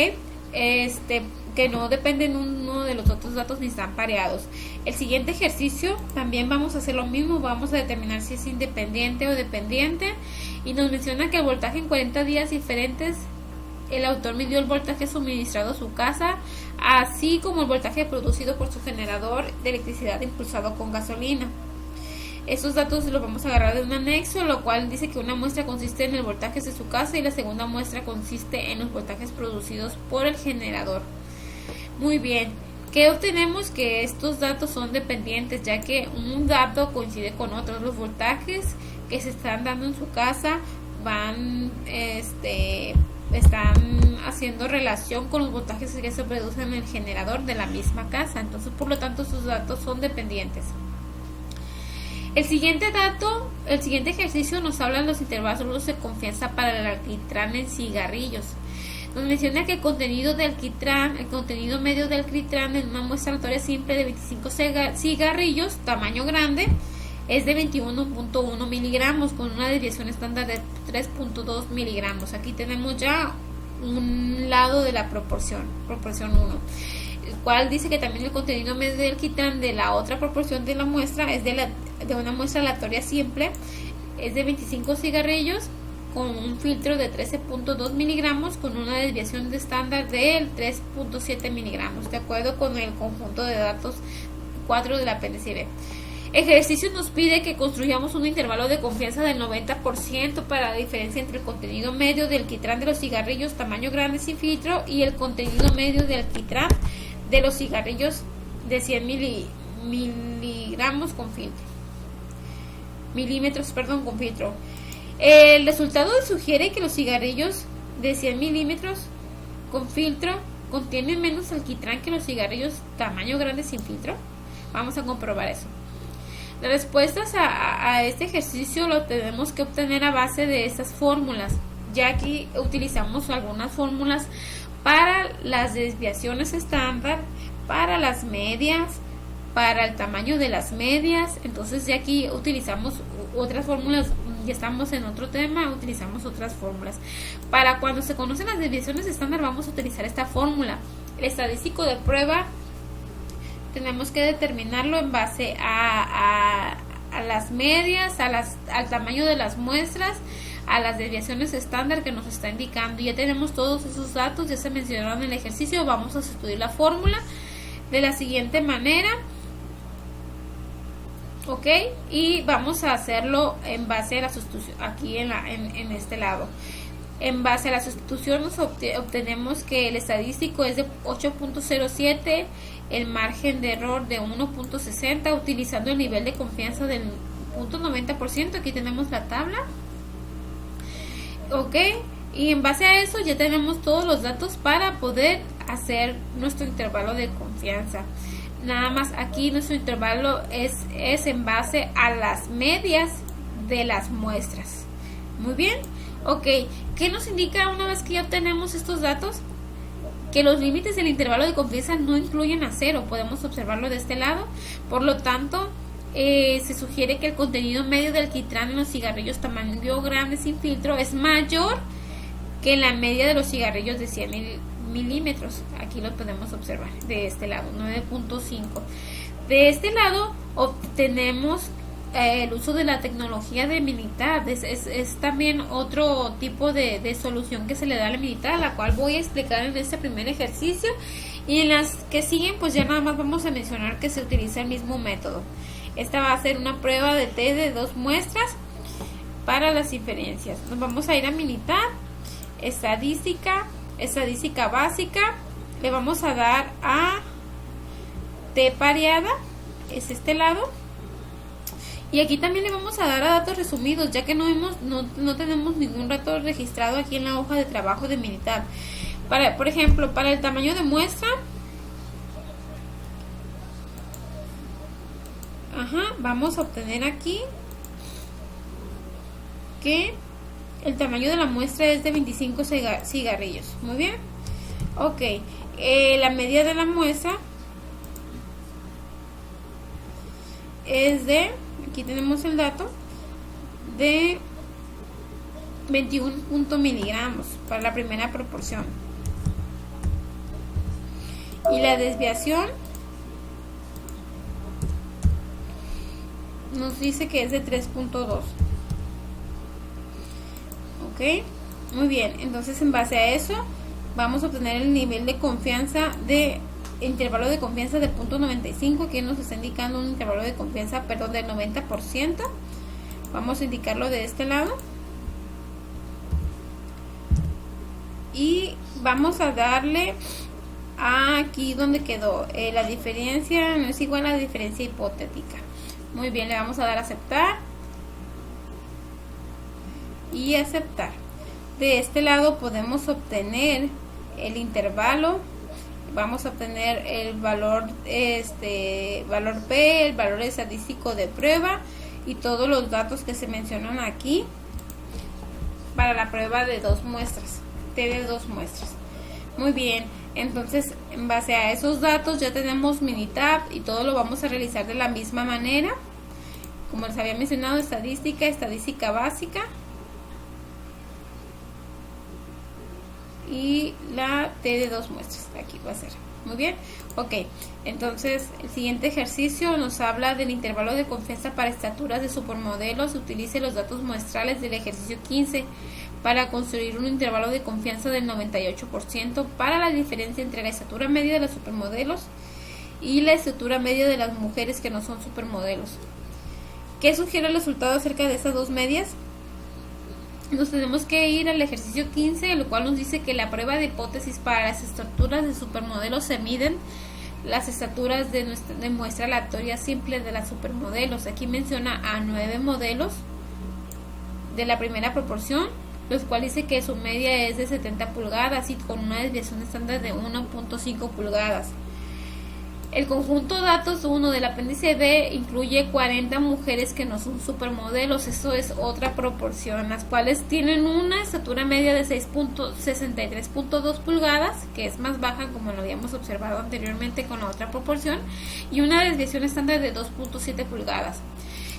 Que no dependen uno de los otros datos ni están pareados. El siguiente ejercicio también vamos a hacer lo mismo, vamos a determinar si es independiente o dependiente, y nos menciona que el voltaje en 40 días diferentes, el autor midió el voltaje suministrado a su casa, así como el voltaje producido por su generador de electricidad impulsado con gasolina. Estos datos los vamos a agarrar de un anexo, lo cual dice que una muestra consiste en el voltaje de su casa y la segunda muestra consiste en los voltajes producidos por el generador. Muy bien, ¿qué obtenemos? Que estos datos son dependientes, ya que un dato coincide con otros. Los voltajes que se están dando en su casa están haciendo relación con los voltajes que se producen en el generador de la misma casa. Entonces, por lo tanto, sus datos son dependientes. El siguiente ejercicio nos habla de los intervalos de confianza para el alquitrán en cigarrillos. Nos menciona que el contenido medio de alquitrán en una muestra aleatoria simple de 25 cigarrillos, tamaño grande, es de 21.1 miligramos con una desviación estándar de 3.2 miligramos. Aquí tenemos ya un lado de la proporción 1, el cual dice que también el contenido medio del alquitrán de la otra proporción de la muestra es de una muestra aleatoria simple, es de 25 cigarrillos con un filtro de 13.2 miligramos con una desviación de estándar del 3.7 miligramos, de acuerdo con el conjunto de datos 4 del apéndice B. Ejercicio nos pide que construyamos un intervalo de confianza del 90% para la diferencia entre el contenido medio del alquitrán de los cigarrillos tamaño grande sin filtro y el contenido medio del alquitrán de los cigarrillos de 100 milímetros con filtro. El resultado sugiere que los cigarrillos de 100 milímetros con filtro contienen menos alquitrán que los cigarrillos tamaño grande sin filtro. Vamos a comprobar eso. Las respuestas a este ejercicio lo tenemos que obtener a base de estas fórmulas. Ya aquí utilizamos algunas fórmulas para las desviaciones estándar, para las medias, para el tamaño de las medias. Entonces ya aquí utilizamos otras fórmulas, ya estamos en otro tema, utilizamos otras fórmulas. Para cuando se conocen las desviaciones estándar vamos a utilizar esta fórmula. El estadístico de prueba tenemos que determinarlo en base a las medias, al tamaño de las muestras, a las desviaciones estándar que nos está indicando. Ya tenemos todos esos datos, ya se mencionaron en el ejercicio. Vamos a sustituir la fórmula de la siguiente manera, ok, y vamos a hacerlo en base a la sustitución aquí en este lado. En base a la sustitución nos obtenemos que el estadístico es de 8.07, el margen de error de 1.60, utilizando el nivel de confianza del 0.90%. Aquí tenemos la tabla, ok, y en base a eso ya tenemos todos los datos para poder hacer nuestro intervalo de confianza. Nada más aquí nuestro intervalo es en base a las medias de las muestras. Muy bien, ok. ¿Qué nos indica una vez que ya obtenemos estos datos? Que los límites del intervalo de confianza no incluyen a 0. Podemos observarlo de este lado. Por lo tanto, se sugiere que el contenido medio del alquitrán en los cigarrillos tamaño grande sin filtro es mayor que la media de los cigarrillos de 100 milímetros. Aquí lo podemos observar de este lado, 9.5. De este lado obtenemos el uso de la tecnología de Minitab. Es también otro tipo de solución que se le da a la Minitab, la cual voy a explicar en este primer ejercicio, y en las que siguen pues ya nada más vamos a mencionar que se utiliza el mismo método. Esta va a ser una prueba de test de 2 muestras para las inferencias. Nos vamos a ir a Minitab, estadística básica, le vamos a dar a T pareada, es este lado, y aquí también le vamos a dar a datos resumidos, ya que no tenemos ningún dato registrado aquí en la hoja de trabajo de Minitab. Por ejemplo, para el tamaño de muestra, vamos a obtener aquí que el tamaño de la muestra es de 25 cigarrillos. Muy bien, ok. La media de la muestra es de, aquí tenemos el dato, de 21 miligramos para la primera proporción. Y la desviación nos dice que es de 3.2. Ok, muy bien. Entonces, en base a eso, vamos a obtener el nivel de confianza de intervalo de confianza de 0.95. Aquí nos está indicando un intervalo de confianza, perdón, del 90%. Vamos a indicarlo de este lado. Y vamos a darle aquí donde quedó. La diferencia no es igual a la diferencia hipotética. Muy bien, le vamos a dar a aceptar. Y aceptar. De este lado podemos obtener el intervalo. Vamos a obtener el valor, valor P, el valor estadístico de prueba y todos los datos que se mencionan aquí para la prueba de 2 muestras, T de 2 muestras. Muy bien, entonces en base a esos datos ya tenemos Minitab y todo lo vamos a realizar de la misma manera. Como les había mencionado, estadística básica y la T de 2 muestras. Aquí va a ser. Muy bien, ok. Entonces el siguiente ejercicio nos habla del intervalo de confianza para estaturas de supermodelos. Utilice los datos muestrales del ejercicio 15 para construir un intervalo de confianza del 98% para la diferencia entre la estatura media de los supermodelos y la estatura media de las mujeres que no son supermodelos. ¿Qué sugiere el resultado acerca de estas dos medias? Nos tenemos que ir al ejercicio 15, el cual nos dice que la prueba de hipótesis para las estaturas de supermodelos se miden las estaturas de muestra aleatoria simple de las supermodelos. Aquí menciona a 9 modelos de la primera proporción, los cuales dice que su media es de 70 pulgadas y con una desviación estándar de 1.5 pulgadas. El conjunto datos 1 del apéndice B incluye 40 mujeres que no son supermodelos. Eso es otra proporción, las cuales tienen una estatura media de 63.2 pulgadas, que es más baja como lo habíamos observado anteriormente con la otra proporción, y una desviación estándar de 2.7 pulgadas.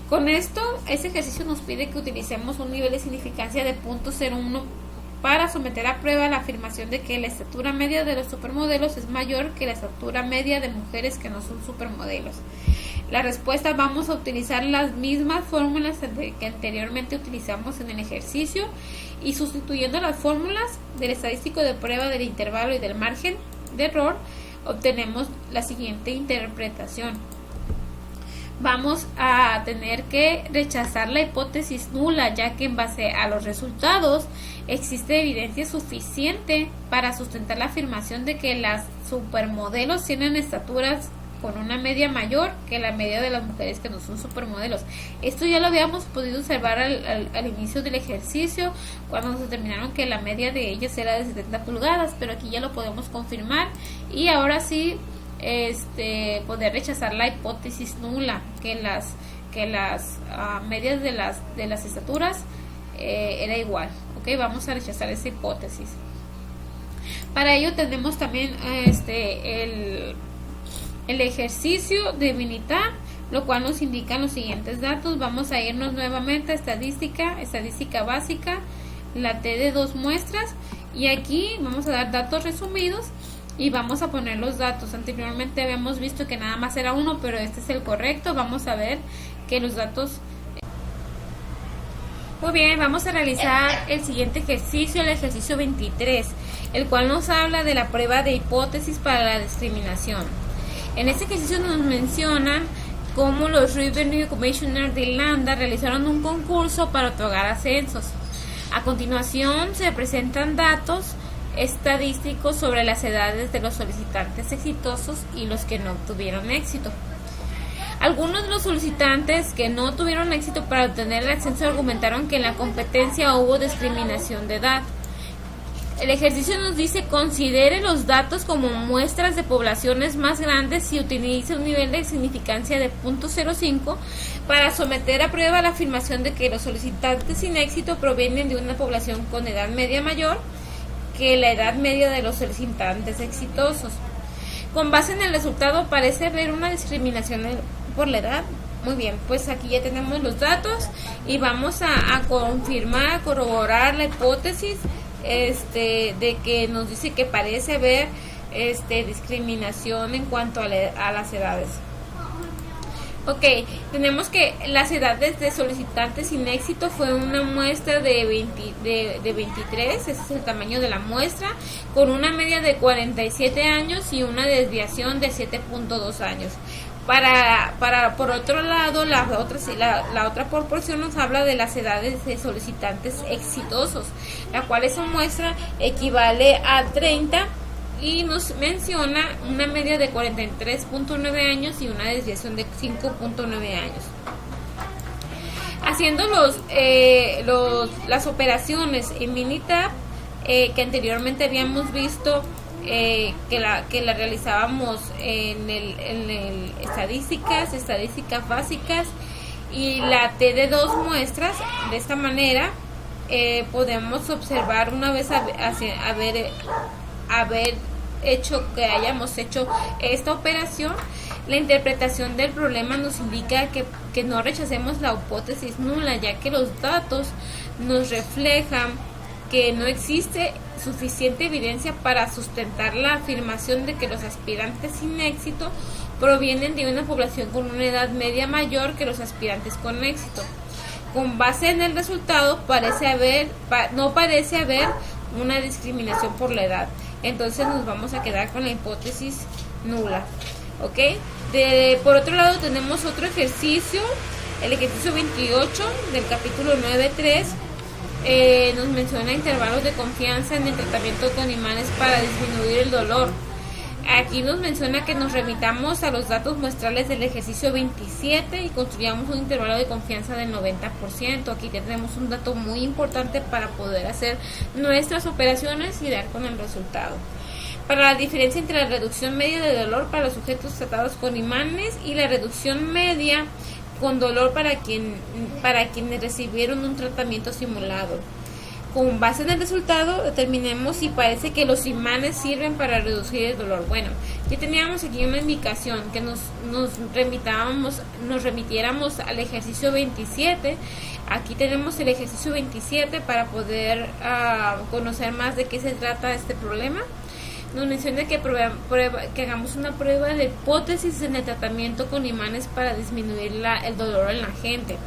Con esto, este ejercicio nos pide que utilicemos un nivel de significancia de 0.01 para someter a prueba la afirmación de que la estatura media de los supermodelos es mayor que la estatura media de mujeres que no son supermodelos. La respuesta: vamos a utilizar las mismas fórmulas que anteriormente utilizamos en el ejercicio, y sustituyendo las fórmulas del estadístico de prueba, del intervalo y del margen de error, obtenemos la siguiente interpretación. Vamos a tener que rechazar la hipótesis nula, ya que en base a los resultados existe evidencia suficiente para sustentar la afirmación de que las supermodelos tienen estaturas con una media mayor que la media de las mujeres que no son supermodelos. Esto ya lo habíamos podido observar al inicio del ejercicio, cuando nos determinaron que la media de ellas era de 70 pulgadas, pero aquí ya lo podemos confirmar, y ahora sí poder rechazar la hipótesis nula, que las medias de las estaturas era igual. Ok, vamos a rechazar esa hipótesis. Para ello tenemos también el ejercicio de Minitab, lo cual nos indica los siguientes datos. Vamos a irnos nuevamente a estadística básica, la T de 2 muestras, y aquí vamos a dar datos resumidos y vamos a poner los datos. Anteriormente habíamos visto que nada más era uno, pero este es el correcto. Vamos a ver que los datos... Muy bien, vamos a realizar el siguiente ejercicio, el ejercicio 23, el cual nos habla de la prueba de hipótesis para la discriminación. En este ejercicio nos mencionan cómo los Revenue Commissioners de Irlanda realizaron un concurso para otorgar ascensos. A continuación se presentan datos estadísticos sobre las edades de los solicitantes exitosos y los que no tuvieron éxito. Algunos de los solicitantes que no tuvieron éxito para obtener el ascenso argumentaron que en la competencia hubo discriminación de edad. El ejercicio nos dice: considere los datos como muestras de poblaciones más grandes y utilice un nivel de significancia de 0.05 para someter a prueba la afirmación de que los solicitantes sin éxito provienen de una población con edad media mayor que la edad media de los solicitantes exitosos. Con base en el resultado parece haber una discriminación por la edad. Muy bien, pues aquí ya tenemos los datos y vamos a confirmar, a corroborar la hipótesis de que nos dice que parece haber discriminación en cuanto a las edades. Ok, tenemos que las edades de solicitantes sin éxito fue una muestra de 23, ese es el tamaño de la muestra, con una media de 47 años y una desviación de 7.2 años. Por otro lado, la otra proporción nos habla de las edades de solicitantes exitosos, la cual esa muestra equivale a 30 y nos menciona una media de 43.9 años y una desviación de 5.9 años. Haciendo las operaciones en Minitab que anteriormente habíamos visto que la realizábamos en el estadísticas básicas y la T de 2 muestras. De esta manera podemos observar, una vez hayamos hecho esta operación, la interpretación del problema nos indica que no rechacemos la hipótesis nula, ya que los datos nos reflejan que no existe suficiente evidencia para sustentar la afirmación de que los aspirantes sin éxito provienen de una población con una edad media mayor que los aspirantes con éxito. Con base en el resultado no parece haber una discriminación por la edad. Entonces nos vamos a quedar con la hipótesis nula. ¿Ok? Por otro lado tenemos otro ejercicio, el ejercicio 28 del capítulo 9.3. Nos menciona intervalos de confianza en el tratamiento con imanes para disminuir el dolor. Aquí nos menciona que nos remitamos a los datos muestrales del ejercicio 27 y construyamos un intervalo de confianza del 90%. Aquí tenemos un dato muy importante para poder hacer nuestras operaciones y dar con el resultado. Para la diferencia entre la reducción media de dolor para los sujetos tratados con imanes y la reducción media con dolor para quienes recibieron un tratamiento simulado. Con base en el resultado determinemos si parece que los imanes sirven para reducir el dolor. Bueno, ya teníamos aquí una indicación que nos remitiéramos al ejercicio 27. Aquí tenemos el ejercicio 27 para poder conocer más de qué se trata este problema. Nos menciona que hagamos una prueba de hipótesis en el tratamiento con imanes para disminuir el dolor en la gente.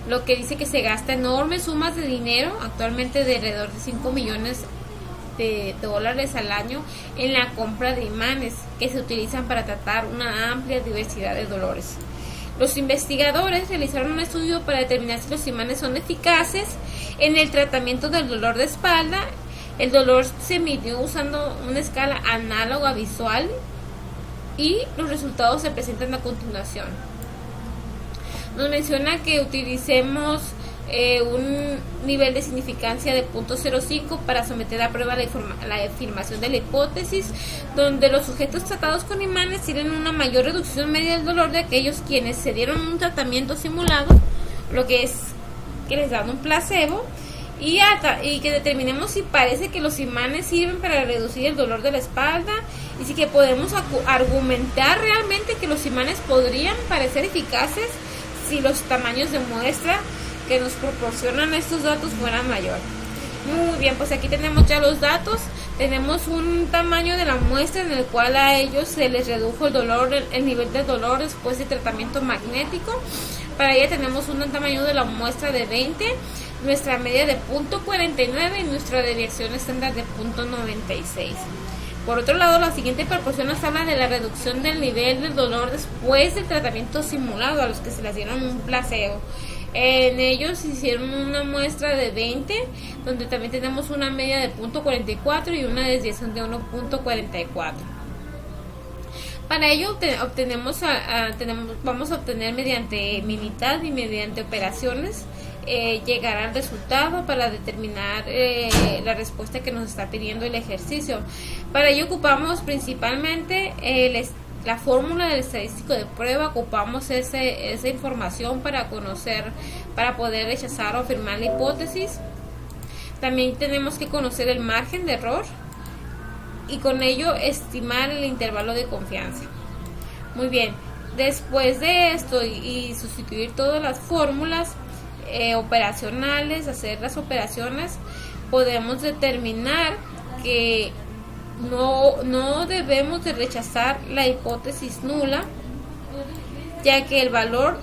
Lo que dice que se gasta enormes sumas de dinero, actualmente de alrededor de 5 millones de dólares al año, en la compra de imanes que se utilizan para tratar una amplia diversidad de dolores. Los investigadores realizaron un estudio para determinar si los imanes son eficaces en el tratamiento del dolor de espalda. El dolor se midió usando una escala análoga visual y los resultados se presentan a continuación. Nos menciona que utilicemos un nivel de significancia de 0.05 para someter a prueba la afirmación de la hipótesis, donde los sujetos tratados con imanes tienen una mayor reducción media del dolor de aquellos quienes se dieron un tratamiento simulado, lo que es que les dan un placebo, y que determinemos si parece que los imanes sirven para reducir el dolor de la espalda y si que podemos argumentar realmente que los imanes podrían parecer eficaces si los tamaños de muestra que nos proporcionan estos datos fueran mayor. Muy bien, pues aquí tenemos ya los datos. Tenemos un tamaño de la muestra en el cual a ellos se les redujo el dolor, el nivel de dolor después de tratamiento magnético. Para ella tenemos un tamaño de la muestra de 20, nuestra media de 0.49 y nuestra desviación estándar de 0.96. Por otro lado, la siguiente proporción nos habla de la reducción del nivel del dolor después del tratamiento simulado a los que se les dieron un placebo. En ellos hicieron una muestra de 20, donde también tenemos una media de 0.44 y una desviación de 1.44. Para ello vamos a obtener mediante Minitab y mediante operaciones llegar al resultado para determinar la respuesta que nos está pidiendo el ejercicio. Para ello ocupamos principalmente la fórmula del estadístico de prueba, ocupamos esa información para poder rechazar o afirmar la hipótesis. También tenemos que conocer el margen de error y con ello estimar el intervalo de confianza. Muy bien, Después de esto y sustituir todas las fórmulas operacionales, hacer las operaciones, podemos determinar que no debemos de rechazar la hipótesis nula, ya que el valor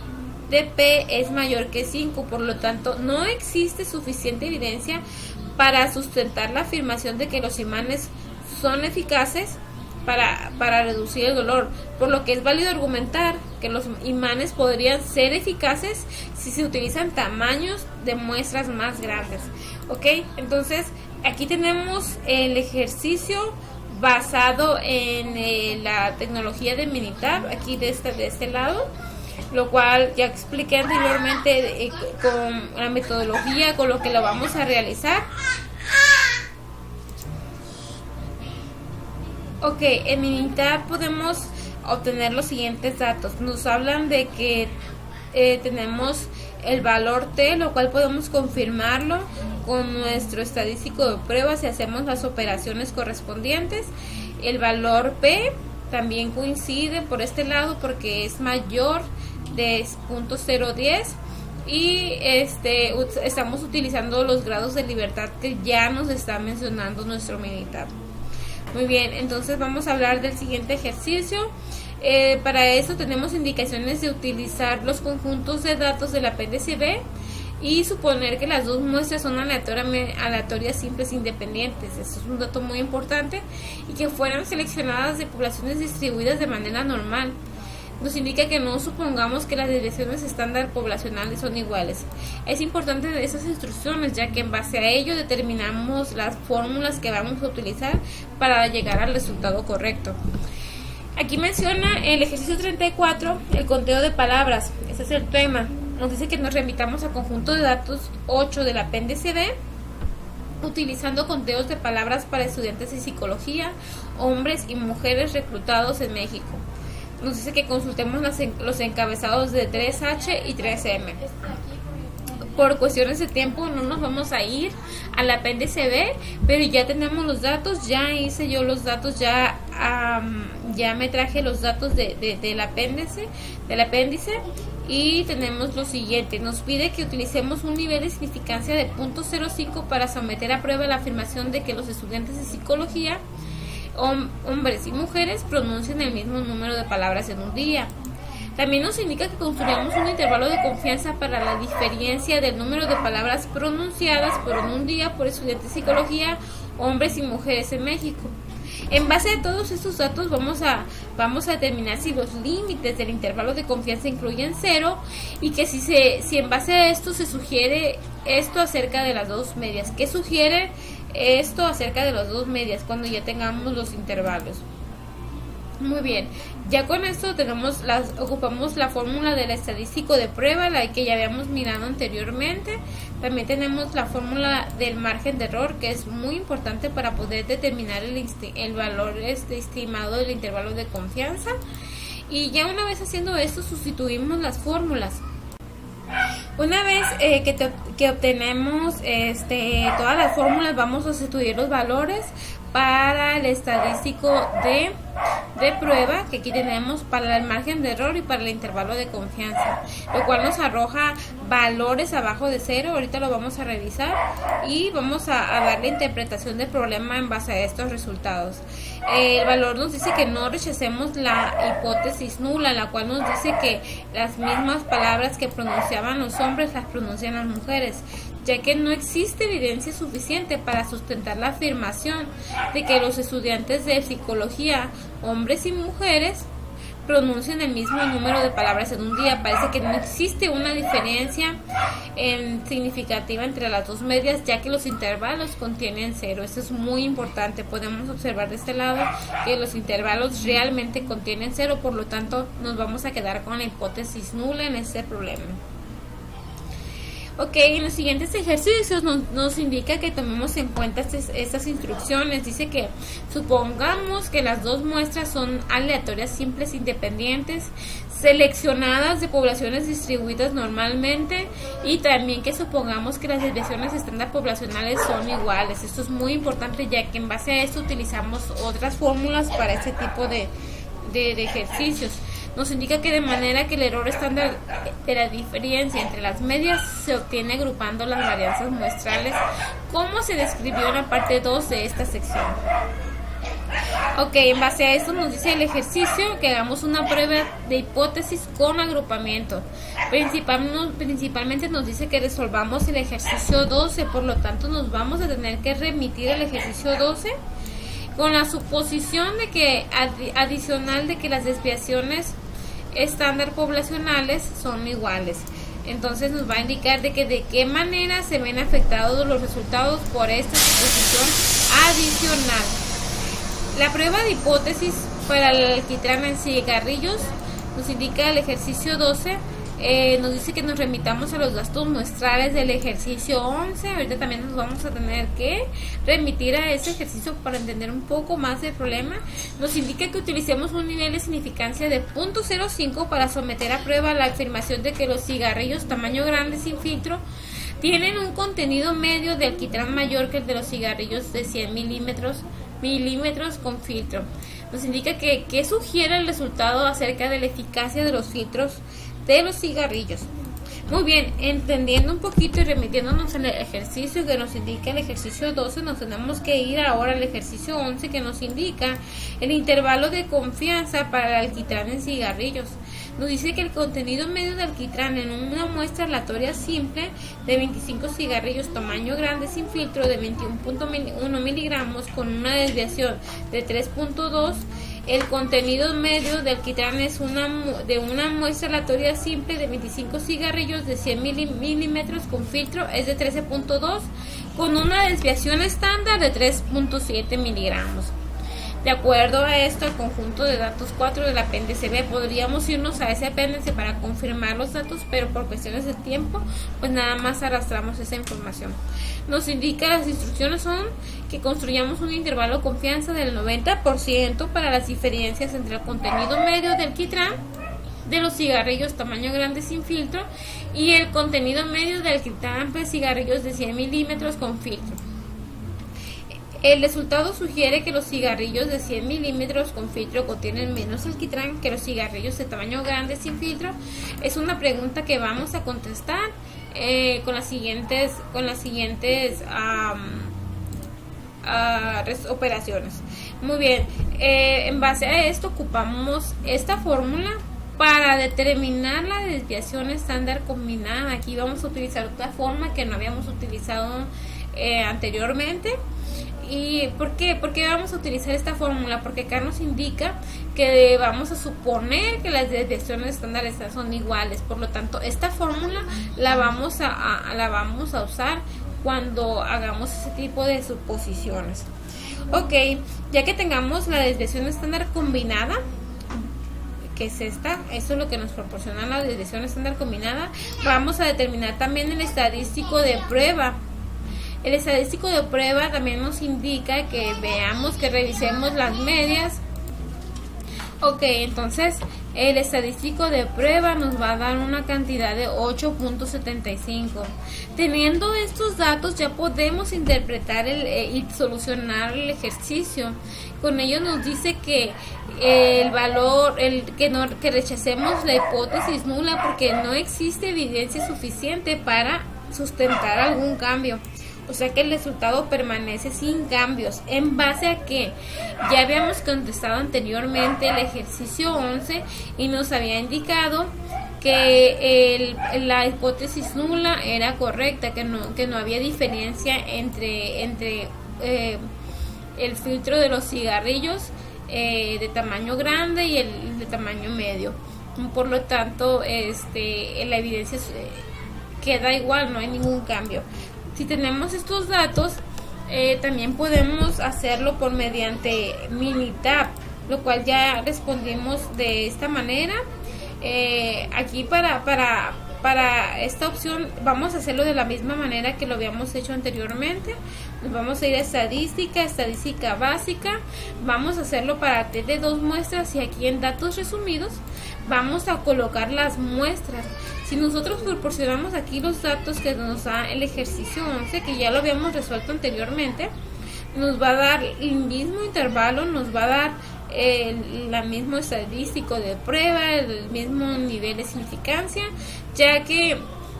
de P es mayor que 5, por lo tanto no existe suficiente evidencia para sustentar la afirmación de que los imanes son eficaces para reducir el dolor, por lo que es válido argumentar que los imanes podrían ser eficaces si se utilizan tamaños de muestras más grandes. Ok, entonces aquí tenemos el ejercicio basado en la tecnología de Minitab, aquí de este lado, lo cual ya expliqué anteriormente con la metodología con lo que lo vamos a realizar. Ok, en Minitab podemos obtener los siguientes datos. Nos hablan de que tenemos el valor T, lo cual podemos confirmarlo con nuestro estadístico de pruebas si hacemos las operaciones correspondientes. El valor P también coincide por este lado porque es mayor de 0.010 y estamos utilizando los grados de libertad que ya nos está mencionando nuestro Minitab. Muy bien, entonces vamos a hablar del siguiente ejercicio. Para eso tenemos indicaciones de utilizar los conjuntos de datos del apéndice B y suponer que las dos muestras son aleatorias simples independientes. Eso es un dato muy importante, y que fueran seleccionadas de poblaciones distribuidas de manera normal. Nos indica que no supongamos que las desviaciones estándar poblacionales son iguales. Es importante de esas instrucciones, ya que en base a ello determinamos las fórmulas que vamos a utilizar para llegar al resultado correcto. Aquí menciona el ejercicio 34, el conteo de palabras. Ese es el tema. Nos dice que nos remitamos a conjunto de datos 8 del apéndice B, utilizando conteos de palabras para estudiantes de psicología, hombres y mujeres reclutados en México. Nos dice que consultemos los encabezados de 3H y 3M. Por cuestiones de tiempo no nos vamos a ir al apéndice B, pero ya tenemos los datos, ya hice yo los datos, ya me traje los datos del apéndice, y tenemos lo siguiente. Nos pide que utilicemos un nivel de significancia de 0.05 para someter a prueba la afirmación de que los estudiantes de psicología, hombres y mujeres, pronuncian el mismo número de palabras en un día. También nos indica que construyamos un intervalo de confianza para la diferencia del número de palabras pronunciadas por en un día por estudiantes de psicología, hombres y mujeres en México. En base a todos estos datos vamos a determinar si los límites del intervalo de confianza incluyen 0 y que si en base a esto se sugiere esto acerca de las dos medias. ¿Qué sugiere esto acerca de las dos medias cuando ya tengamos los intervalos? Muy bien, ya con esto ocupamos la fórmula del estadístico de prueba, la que ya habíamos mirado anteriormente. También tenemos la fórmula del margen de error, que es muy importante para poder determinar el valor estimado del intervalo de confianza. Y ya una vez haciendo esto, sustituimos las fórmulas. Una vez que obtenemos todas las fórmulas, vamos a sustituir los valores para el estadístico de prueba, que aquí tenemos para el margen de error y para el intervalo de confianza, lo cual nos arroja valores abajo de 0. Ahorita lo vamos a revisar y vamos a dar la interpretación del problema en base a estos resultados. El valor nos dice que no rechacemos la hipótesis nula, la cual nos dice que las mismas palabras que pronunciaban los hombres las pronuncian las mujeres, ya que no existe evidencia suficiente para sustentar la afirmación de que los estudiantes de psicología, hombres y mujeres, pronuncian el mismo número de palabras en un día. Parece que no existe una diferencia significativa entre las dos medias, ya que los intervalos contienen 0. Esto es muy importante. Podemos observar de este lado que los intervalos realmente contienen 0, por lo tanto nos vamos a quedar con la hipótesis nula en este problema. Ok, en los siguientes ejercicios nos indica que tomemos en cuenta estas instrucciones. Dice que supongamos que las dos muestras son aleatorias simples independientes, seleccionadas de poblaciones distribuidas normalmente, y también que supongamos que las desviaciones estándar poblacionales son iguales. Esto es muy importante, ya que en base a esto utilizamos otras fórmulas para este tipo de ejercicios. nos indica que de manera que el error estándar de la diferencia entre las medias se obtiene agrupando las varianzas muestrales, como se describió en la parte 2 de esta sección. Ok, en base a esto nos dice el ejercicio que hagamos una prueba de hipótesis con agrupamiento. Principalmente nos dice que resolvamos el ejercicio 12, por lo tanto nos vamos a tener que remitir el ejercicio 12 con la suposición de que adicional de que las desviaciones estándar poblacionales son iguales. Entonces nos va a indicar de qué manera se ven afectados los resultados por esta suposición adicional. La prueba de hipótesis para el alquitrán en cigarrillos nos indica el ejercicio 12. Nos dice que nos remitamos a los datos muestrales del ejercicio 11. Ahorita también nos vamos a tener que remitir a ese ejercicio para entender un poco más del problema. Nos indica que utilicemos un nivel de significancia de 0.05 para someter a prueba la afirmación de que los cigarrillos tamaño grande sin filtro tienen un contenido medio de alquitrán mayor que el de los cigarrillos de 100 milímetros con filtro. Nos indica que sugiere el resultado acerca de la eficacia de los filtros de los cigarrillos. Muy bien, entendiendo un poquito y remitiéndonos al ejercicio que nos indica el ejercicio 12, nos tenemos que ir ahora al ejercicio 11 que nos indica el intervalo de confianza para el alquitrán en cigarrillos. Nos dice que el contenido medio de alquitrán en una muestra aleatoria simple de 25 cigarrillos tamaño grande sin filtro de 21.1 miligramos con una desviación de 3.2. El contenido medio de alquitrán es de una muestra aleatoria simple de 25 cigarrillos de 100 milímetros con filtro es de 13.2 con una desviación estándar de 3.7 miligramos. De acuerdo a esto, el conjunto de datos 4 del apéndice B, podríamos irnos a ese apéndice para confirmar los datos, pero por cuestiones de tiempo, pues nada más arrastramos esa información. Nos indica las instrucciones son que construyamos un intervalo de confianza del 90% para las diferencias entre el contenido medio del alquitrán de los cigarrillos tamaño grande sin filtro y el contenido medio del alquitrán de cigarrillos de 100 milímetros con filtro. El resultado sugiere que los cigarrillos de 100 milímetros con filtro contienen menos alquitrán que los cigarrillos de tamaño grande sin filtro. Es una pregunta que vamos a contestar con las siguientes operaciones. Muy bien, en base a esto ocupamos esta fórmula para determinar la desviación estándar combinada. Aquí vamos a utilizar otra forma que no habíamos utilizado anteriormente. ¿Y por qué? ¿Por qué vamos a utilizar esta fórmula? Porque acá nos indica que vamos a suponer que las desviaciones estándares son iguales. Por lo tanto, esta fórmula la vamos a usar cuando hagamos ese tipo de suposiciones. Ok, ya que tengamos la desviación estándar combinada, que es esta, eso es lo que nos proporciona la desviación estándar combinada, vamos a determinar también el estadístico de prueba. El estadístico de prueba también nos indica que veamos, que revisemos las medias. Ok, entonces el estadístico de prueba nos va a dar una cantidad de 8.75. Teniendo estos datos ya podemos interpretar y solucionar el ejercicio. Con ello nos dice que el valor, que rechacemos la hipótesis nula porque no existe evidencia suficiente para sustentar algún cambio. O sea que el resultado permanece sin cambios. ¿En base a que ya habíamos contestado anteriormente el ejercicio 11 y nos había indicado que la hipótesis nula era correcta, que no había diferencia entre el filtro de los cigarrillos de tamaño grande y el de tamaño medio? Por lo tanto, la evidencia queda igual, no hay ningún cambio. Si tenemos estos datos, también podemos hacerlo por mediante Minitab, lo cual ya respondimos de esta manera. Aquí para esta opción vamos a hacerlo de la misma manera que lo habíamos hecho anteriormente. Nos vamos a ir a estadística básica, vamos a hacerlo para T de 2 muestras y aquí en datos resumidos vamos a colocar las muestras. Si nosotros proporcionamos aquí los datos que nos da el ejercicio 11, que ya lo habíamos resuelto anteriormente, nos va a dar el mismo intervalo, nos va a dar la mismo estadístico de prueba, el mismo nivel de significancia, ya que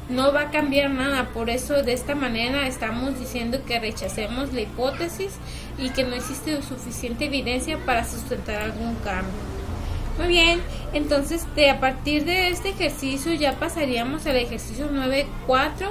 no va a cambiar nada. Por eso de esta manera estamos diciendo que rechacemos la hipótesis y que no existe suficiente evidencia para sustentar algún cambio. Muy bien, entonces a partir de este ejercicio ya pasaríamos al ejercicio 9.4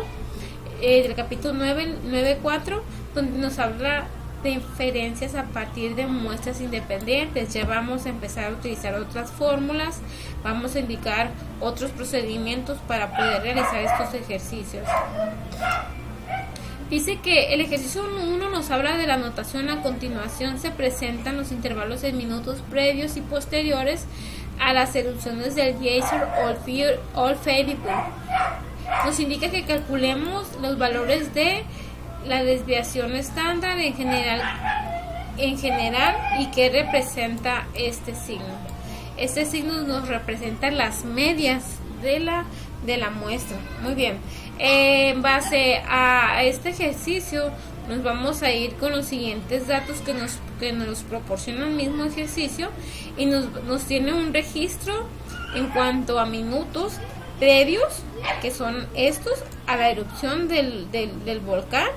del capítulo 9.4, donde nos habla de inferencias a partir de muestras independientes. Ya vamos a empezar a utilizar otras fórmulas, vamos a indicar otros procedimientos para poder realizar estos ejercicios. Dice que el ejercicio 1 nos habla de la notación. A continuación se presentan los intervalos en minutos previos y posteriores a las erupciones del geyser o Fairy Pool. Nos indica que calculemos los valores de la desviación estándar en general y que representa este signo. Este signo nos representa las medias de la muestra. Muy bien, en base a este ejercicio nos vamos a ir con los siguientes datos que nos proporciona el mismo ejercicio, y nos tiene un registro en cuanto a minutos previos, que son estos a la erupción del volcán.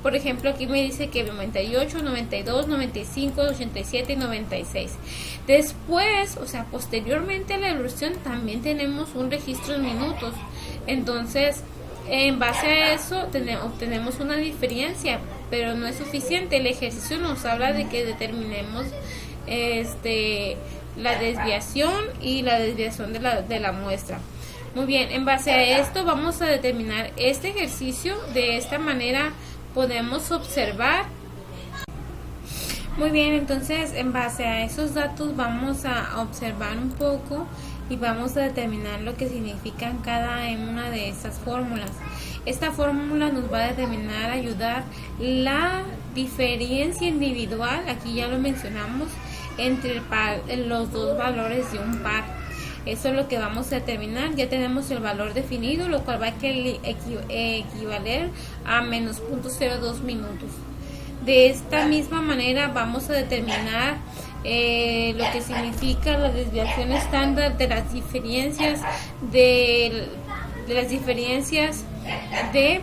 Por ejemplo, aquí me dice que 98, 92, 95, 87 y 96. Después, o sea, posteriormente a la erupción también tenemos un registro en minutos. Entonces, en base a eso obtenemos una diferencia, pero no es suficiente. El ejercicio nos habla de que determinemos la desviación y la desviación de la muestra. Muy bien, en base a esto vamos a determinar este ejercicio. De esta manera podemos observar. Muy bien, entonces en base a esos datos vamos a observar un poco y vamos a determinar lo que significan cada una de estas fórmulas. Esta fórmula nos va a determinar, ayudar la diferencia individual, aquí ya lo mencionamos, entre los dos valores de un par. Eso es lo que vamos a determinar. Ya tenemos el valor definido, lo cual va a equivaler a menos 0.02 minutos. De esta misma manera vamos a determinar lo que significa la desviación estándar de las diferencias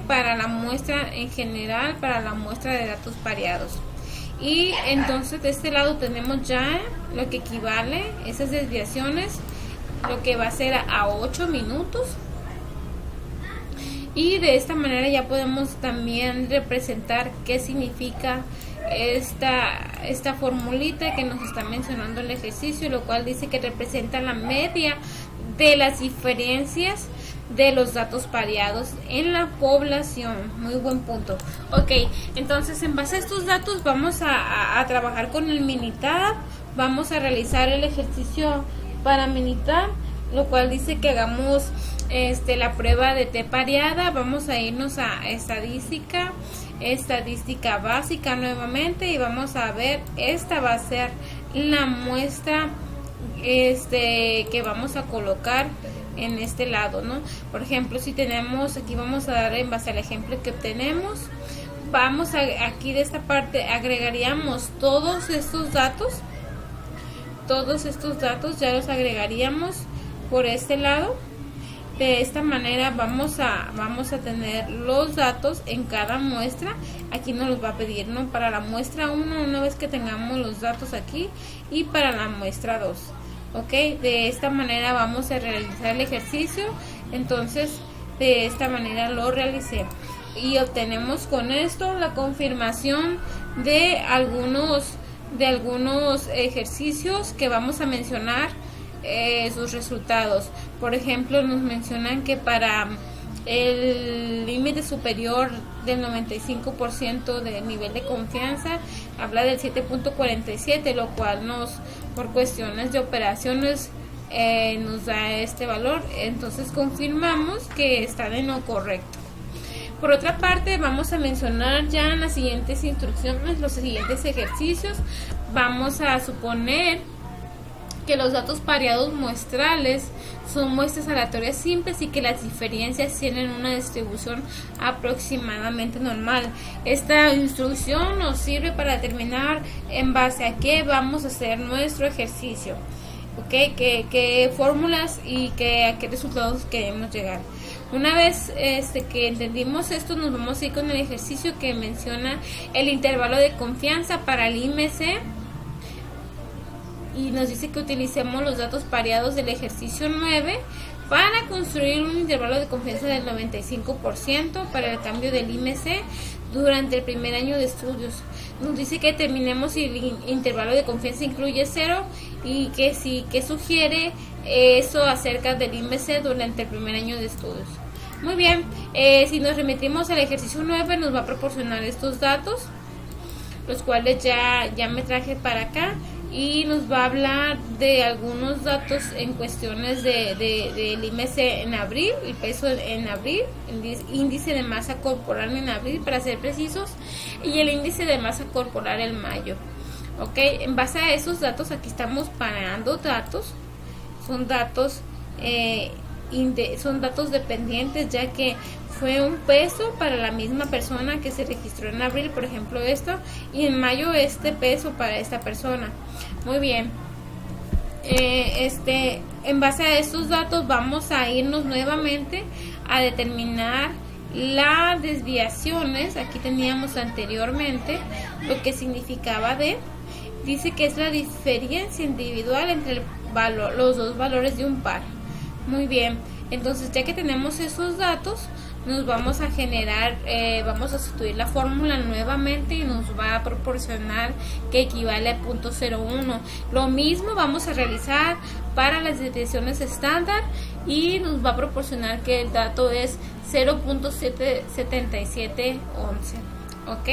para la muestra en general, para la muestra de datos pareados. Y entonces de este lado tenemos ya lo que equivale esas desviaciones, lo que va a ser a 8 minutos. Y de esta manera ya podemos también representar qué significa esta formulita que nos está mencionando el ejercicio, lo cual dice que representa la media de las diferencias de los datos pareados en la población. Muy buen punto. Ok, entonces en base a estos datos vamos a trabajar con el Minitab. Vamos a realizar el ejercicio para Minitab, lo cual dice que hagamos la prueba de T pareada. Vamos a irnos a estadística básica nuevamente, y vamos a ver, esta va a ser la muestra que vamos a colocar en este lado, ¿no? Por ejemplo, si tenemos aquí, vamos a dar en base al ejemplo que obtenemos, vamos a aquí de esta parte agregaríamos todos estos datos ya los agregaríamos por este lado. De esta manera vamos a tener los datos en cada muestra. Aquí nos los va a pedir, ¿no? Para la muestra 1, una vez que tengamos los datos aquí, y para la muestra 2. Ok, de esta manera vamos a realizar el ejercicio. Entonces de esta manera lo realicé y obtenemos con esto la confirmación de algunos ejercicios que vamos a mencionar sus resultados. Por ejemplo, nos mencionan que para el límite superior del 95% de nivel de confianza habla del 7.47, lo cual por cuestiones de operaciones nos da este valor. Entonces confirmamos que está en lo correcto. Por otra parte, vamos a mencionar ya en las siguientes instrucciones los siguientes ejercicios. Vamos a suponer que los datos pareados muestrales son muestras aleatorias simples y que las diferencias tienen una distribución aproximadamente normal. Esta instrucción nos sirve para determinar en base a qué vamos a hacer nuestro ejercicio, ¿ok? Qué fórmulas y a qué resultados queremos llegar. Una vez que entendimos esto, nos vamos a ir con el ejercicio que menciona el intervalo de confianza para el IMC. Y nos dice que utilicemos los datos pareados del ejercicio 9 para construir un intervalo de confianza del 95% para el cambio del IMC durante el primer año de estudios. Nos dice que determinemos si el intervalo de confianza incluye 0 y que sugiere eso acerca del IMC durante el primer año de estudios. Muy bien, si nos remitimos al ejercicio 9 nos va a proporcionar estos datos, los cuales ya me traje para acá. Y nos va a hablar de algunos datos en cuestiones del IMC en abril, el peso en abril, el índice de masa corporal en abril para ser precisos, y el índice de masa corporal en mayo. Ok, en base a esos datos aquí estamos parando datos, son datos dependientes, ya que fue un peso para la misma persona que se registró en abril, por ejemplo esto, y en mayo este peso para esta persona. Muy bien, en base a estos datos vamos a irnos nuevamente a determinar las desviaciones. Aquí teníamos anteriormente lo que significaba dice que es la diferencia individual entre los dos valores de un par. Muy bien, entonces ya que tenemos esos datos, nos vamos a generar, vamos a sustituir la fórmula nuevamente y nos va a proporcionar que equivale a 0.01. Lo mismo vamos a realizar para las desviaciones estándar y nos va a proporcionar que el dato es 0.7711. ¿Ok?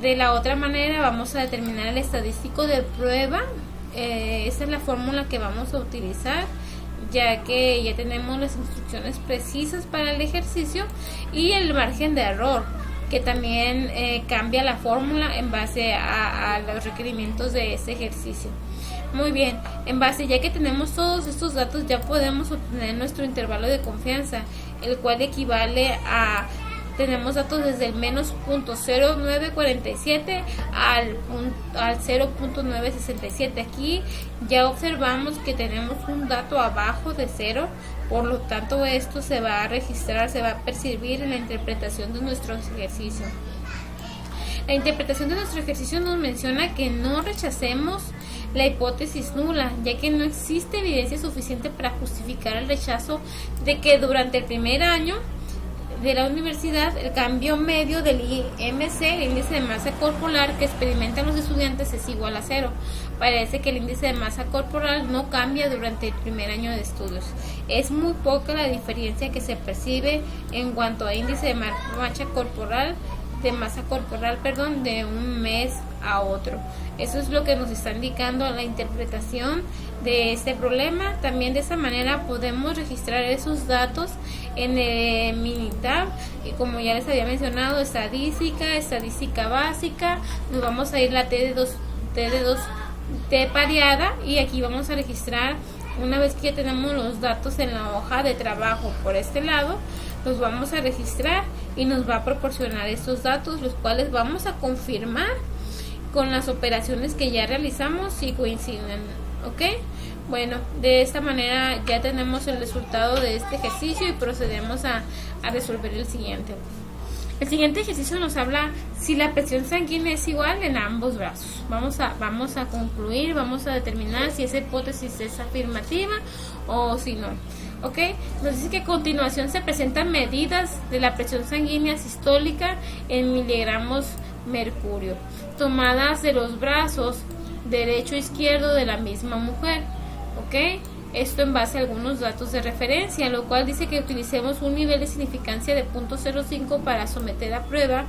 De la otra manera vamos a determinar el estadístico de prueba. Esa es la fórmula que vamos a utilizar, ya que ya tenemos las instrucciones precisas para el ejercicio y el margen de error, que también cambia la fórmula en base a los requerimientos de este ejercicio. Muy bien, ya que tenemos todos estos datos, ya podemos obtener nuestro intervalo de confianza, el cual equivale a... Tenemos datos desde el menos 0.0947 al 0.967. Aquí ya observamos que tenemos un dato abajo de 0, por lo tanto esto se va a registrar, se va a percibir en la interpretación de nuestro ejercicio. La interpretación de nuestro ejercicio nos menciona que no rechacemos la hipótesis nula, ya que no existe evidencia suficiente para justificar el rechazo de que durante el primer año de la universidad el cambio medio del IMC, el índice de masa corporal que experimentan los estudiantes, es igual a 0. Parece que el índice de masa corporal no cambia durante el primer año de estudios. Es muy poca la diferencia que se percibe en cuanto a índice de masa corporal, de un mes a otro. Eso es lo que nos está indicando la interpretación de este problema. También de esa manera podemos registrar esos datos en el Minitab, y como ya les había mencionado, estadística básica, nos vamos a ir la T pareada, y aquí vamos a registrar, una vez que ya tenemos los datos en la hoja de trabajo por este lado, los vamos a registrar y nos va a proporcionar estos datos, los cuales vamos a confirmar con las operaciones que ya realizamos si coinciden. ¿Ok? Bueno, de esta manera ya tenemos el resultado de este ejercicio y procedemos a resolver el siguiente. El siguiente ejercicio nos habla si la presión sanguínea es igual en ambos brazos. Vamos a concluir, vamos a determinar si esa hipótesis es afirmativa o si no. ¿Ok? Nos dice que a continuación se presentan medidas de la presión sanguínea sistólica en miligramos mercurio, tomadas de los brazos derecho e izquierdo de la misma mujer. ¿Ok? Esto en base a algunos datos de referencia, lo cual dice que utilicemos un nivel de significancia de 0.05 para someter a prueba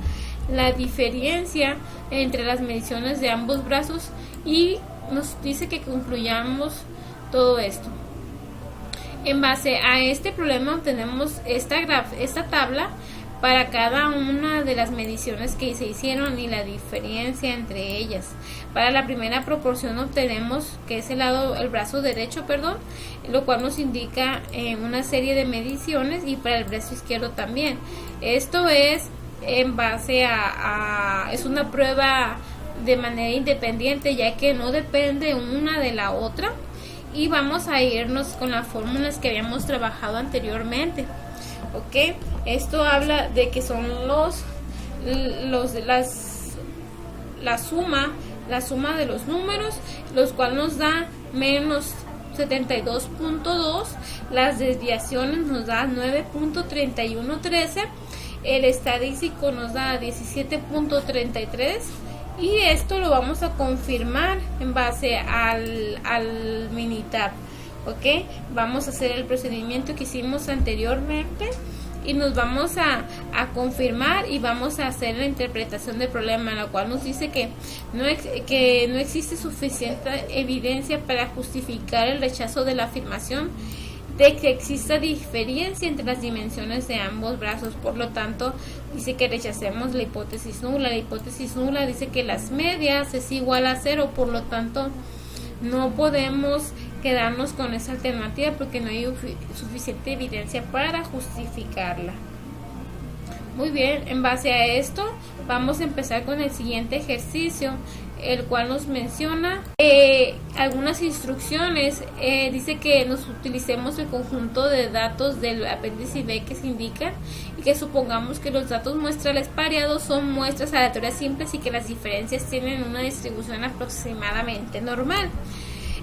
la diferencia entre las mediciones de ambos brazos, y nos dice que concluyamos todo esto. En base a este problema obtenemos esta tabla para cada una de las mediciones que se hicieron y la diferencia entre ellas. Para la primera proporción obtenemos que es el brazo derecho, lo cual nos indica una serie de mediciones, y para el brazo izquierdo también. Esto es en base es una prueba de manera independiente, ya que no depende una de la otra, y vamos a irnos con las fórmulas que habíamos trabajado anteriormente. Ok, esto habla de que son la suma de los números, los cuales nos da menos 72.2, las desviaciones nos da 9.3113, el estadístico nos da 17.33, y esto lo vamos a confirmar en base al Minitab. Ok, vamos a hacer el procedimiento que hicimos anteriormente y nos vamos a confirmar, y vamos a hacer la interpretación del problema, la cual nos dice que no existe suficiente evidencia para justificar el rechazo de la afirmación de que exista diferencia entre las dimensiones de ambos brazos. Por lo tanto, dice que rechacemos la hipótesis nula. La hipótesis nula dice que las medias es igual a 0, por lo tanto no podemos quedarnos con esa alternativa porque no hay suficiente evidencia para justificarla. Muy bien, en base a esto vamos a empezar con el siguiente ejercicio, el cual nos menciona algunas instrucciones. Dice que nos utilicemos el conjunto de datos del apéndice B que se indican, y que supongamos que los datos muestrales pareados son muestras aleatorias simples y que las diferencias tienen una distribución aproximadamente normal.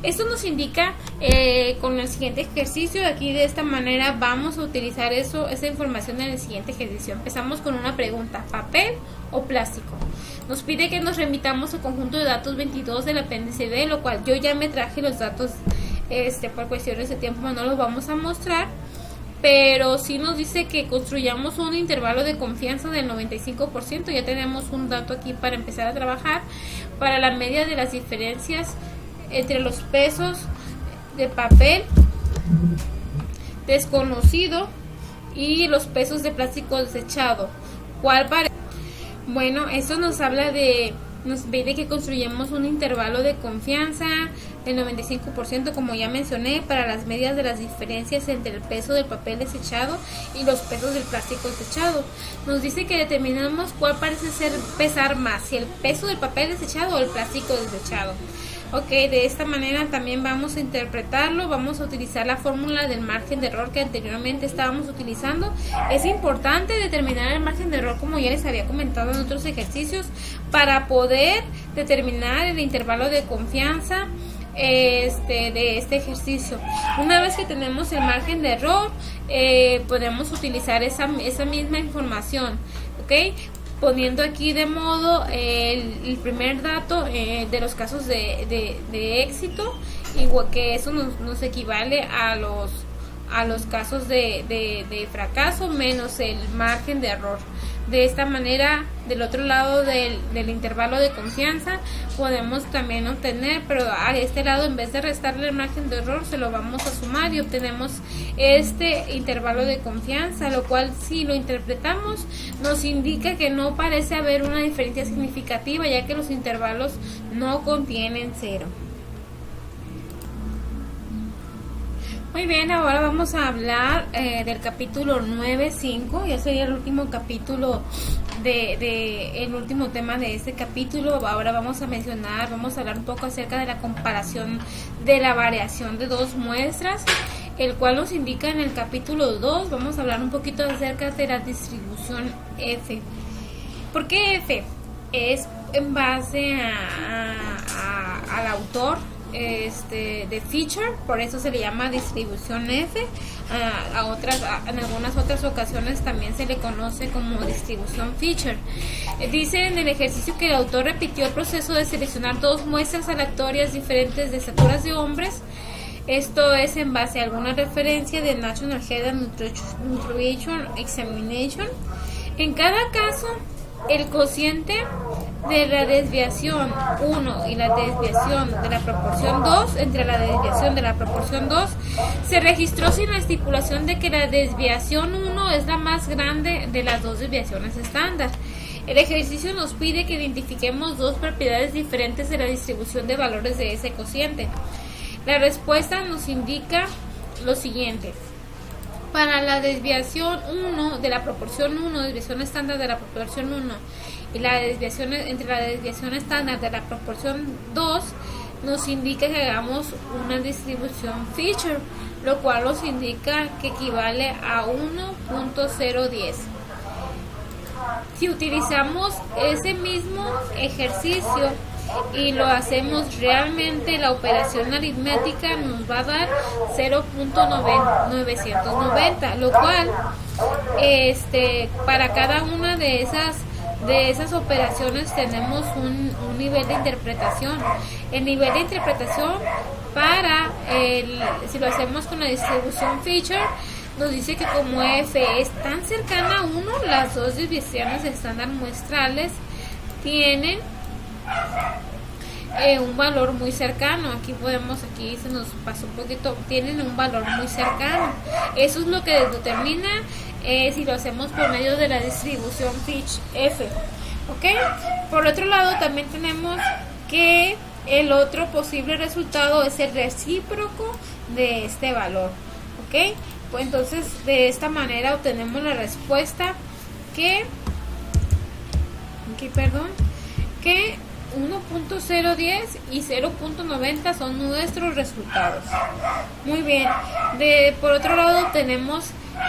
Esto nos indica con el siguiente ejercicio. Aquí de esta manera vamos a utilizar esa información en el siguiente ejercicio. Empezamos con una pregunta: ¿papel o plástico? Nos pide que nos remitamos al conjunto de datos 22 del apéndice B, lo cual yo ya me traje los datos por cuestiones de tiempo, no los vamos a mostrar, pero sí nos dice que construyamos un intervalo de confianza del 95%. Ya tenemos un dato aquí para empezar a trabajar para la media de las diferencias entre los pesos de papel desconocido y los pesos de plástico desechado. Bueno, esto nos pide que construyamos un intervalo de confianza del 95%, como ya mencioné, para las medias de las diferencias entre el peso del papel desechado y los pesos del plástico desechado. Nos dice que determinamos cuál parece pesar más, si el peso del papel desechado o el plástico desechado. Ok, de esta manera también vamos a interpretarlo. Vamos a utilizar la fórmula del margen de error que anteriormente estábamos utilizando. Es importante determinar el margen de error, como ya les había comentado en otros ejercicios, para poder determinar el intervalo de confianza de este ejercicio. Una vez que tenemos el margen de error, podemos utilizar esa misma información, ¿ok? Poniendo aquí de modo el primer dato de los casos de éxito, igual que eso nos equivale a los casos de fracaso menos el margen de error. De esta manera, del otro lado del intervalo de confianza, podemos también obtener, pero a este lado, en vez de restarle el margen de error, se lo vamos a sumar y obtenemos este intervalo de confianza, lo cual, si lo interpretamos, nos indica que no parece haber una diferencia significativa, ya que los intervalos no contienen 0. Muy bien, ahora vamos a hablar del capítulo 9.5, ya sería el último capítulo el último tema de este capítulo. Ahora vamos a hablar un poco acerca de la comparación de la variación de dos muestras, el cual nos indica en el capítulo 2. Vamos a hablar un poquito acerca de la distribución F. ¿Por qué F? Es en base al autor de Fisher, por eso se le llama distribución F. En algunas otras ocasiones también se le conoce como distribución Fisher. Dice en el ejercicio que el autor repitió el proceso de seleccionar dos muestras aleatorias diferentes de estaturas de hombres. Esto es en base a alguna referencia de National Health and Nutrition Examination. En cada caso, el cociente de la desviación 1 y la desviación de la proporción 2, entre la desviación de la proporción 2, se registró sin la estipulación de que la desviación 1 es la más grande de las dos desviaciones estándar. El ejercicio nos pide que identifiquemos dos propiedades diferentes de la distribución de valores de ese cociente. La respuesta nos indica lo siguiente. Para la desviación 1 de la proporción 1, desviación estándar de la proporción 1, y la desviación entre la desviación estándar de la proporción 2, nos indica que hagamos una distribución Fisher, lo cual nos indica que equivale a 1.010. Si utilizamos ese mismo ejercicio y lo hacemos realmente, la operación aritmética nos va a dar 0.990, lo cual para cada una de esas operaciones tenemos un nivel de interpretación. El nivel de interpretación si lo hacemos con la distribución Fisher, nos dice que como f es tan cercana a 1, las dos desviaciones estándar muestrales tienen un valor muy cercano. Aquí se nos pasó un poquito, tienen un valor muy cercano. Eso es lo que determina si lo hacemos por medio de la distribución Fish F. ¿Ok? Por otro lado, también tenemos que el otro posible resultado es el recíproco de este valor. ¿Ok? Pues entonces, de esta manera obtenemos la respuesta que 1.010 y 0.90 son nuestros resultados. Muy bien. Por otro lado, tenemos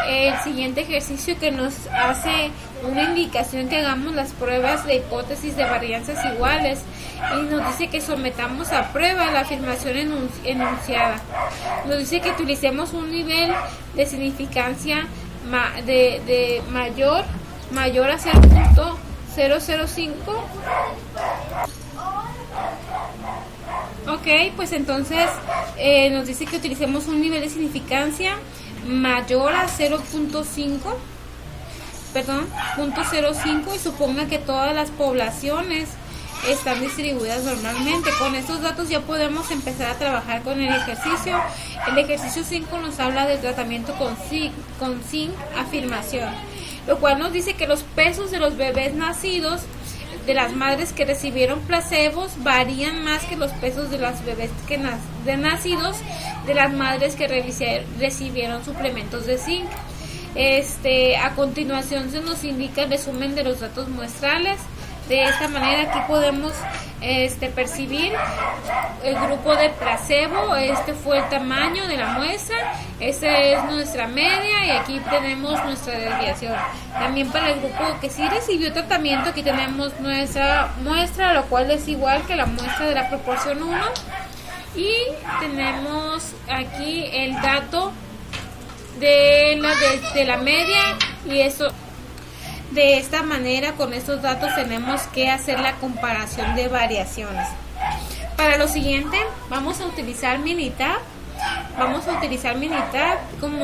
el siguiente ejercicio que nos hace una indicación que hagamos las pruebas de hipótesis de varianzas iguales y nos dice que sometamos a prueba la afirmación enunciada. Nos dice que utilicemos un nivel de significancia mayor a 0.005. Ok, pues entonces nos dice que utilicemos un nivel de significancia mayor a 0.05 y suponga que todas las poblaciones están distribuidas normalmente. Con estos datos ya podemos empezar a trabajar con el ejercicio. El ejercicio 5 nos habla del tratamiento con zinc afirmación, lo cual nos dice que los pesos de los bebés nacidos de las madres que recibieron placebos varían más que los pesos de los bebés nacidos de las madres que recibieron suplementos de zinc. A continuación se nos indica el resumen de los datos muestrales. De esta manera aquí podemos percibir el grupo de placebo. Este fue el tamaño de la muestra, esta es nuestra media y aquí tenemos nuestra desviación. También para el grupo que sí recibió tratamiento, aquí tenemos nuestra muestra, lo cual es igual que la muestra de la proporción 1, y tenemos aquí el dato de la media, y eso. De esta manera, con estos datos tenemos que hacer la comparación de variaciones. Para lo siguiente, vamos a utilizar Minitab. Como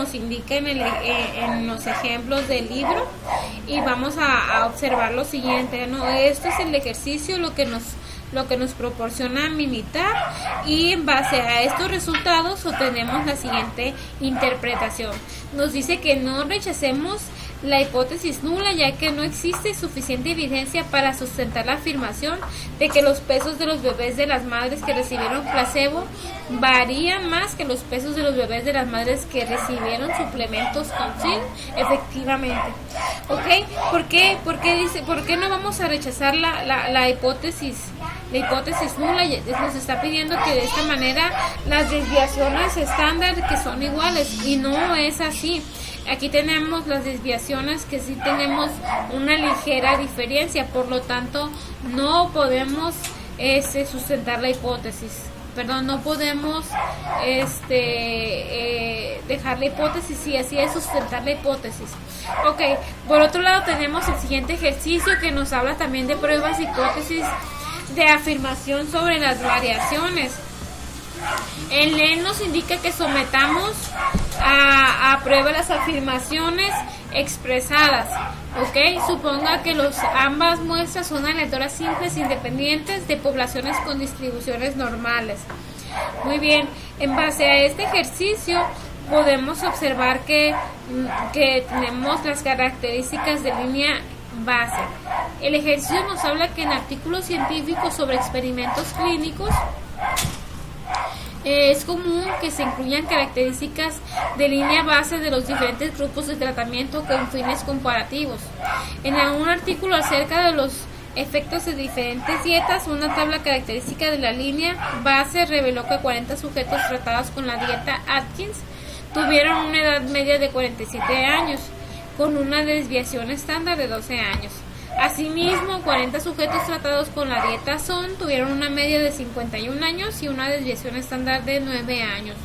se indica en los ejemplos del libro, y vamos a observar lo siguiente, ¿no? Esto es el ejercicio, lo que nos proporciona Minitab, y en base a estos resultados obtenemos la siguiente interpretación. Nos dice que no rechacemos la hipótesis nula, ya que no existe suficiente evidencia para sustentar la afirmación de que los pesos de los bebés de las madres que recibieron placebo varían más que los pesos de los bebés de las madres que recibieron suplementos con zinc. Efectivamente. ¿Ok? ¿Por qué no vamos a rechazar la hipótesis? La hipótesis nula nos está pidiendo que de esta manera las desviaciones estándar que son iguales, y no es así. Aquí tenemos las desviaciones que sí tenemos una ligera diferencia, por lo tanto no podemos sustentar la hipótesis. No podemos dejar la hipótesis, y así es sustentar la hipótesis. Ok, por otro lado tenemos el siguiente ejercicio que nos habla también de pruebas, hipótesis de afirmación sobre las variaciones. El NEN nos indica que sometamos aprueba las afirmaciones expresadas. Ok, suponga que ambas muestras son aleatorias simples independientes de poblaciones con distribuciones normales. Muy bien, en base a este ejercicio podemos observar que tenemos las características de línea base. El ejercicio nos habla que en artículos científicos sobre experimentos clínicos es común que se incluyan características de línea base de los diferentes grupos de tratamiento con fines comparativos. En un artículo acerca de los efectos de diferentes dietas, una tabla característica de la línea base reveló que 40 sujetos tratados con la dieta Atkins tuvieron una edad media de 47 años, con una desviación estándar de 12 años. Asimismo, 40 sujetos tratados con la dieta SON tuvieron una media de 51 años y una desviación estándar de 9 años.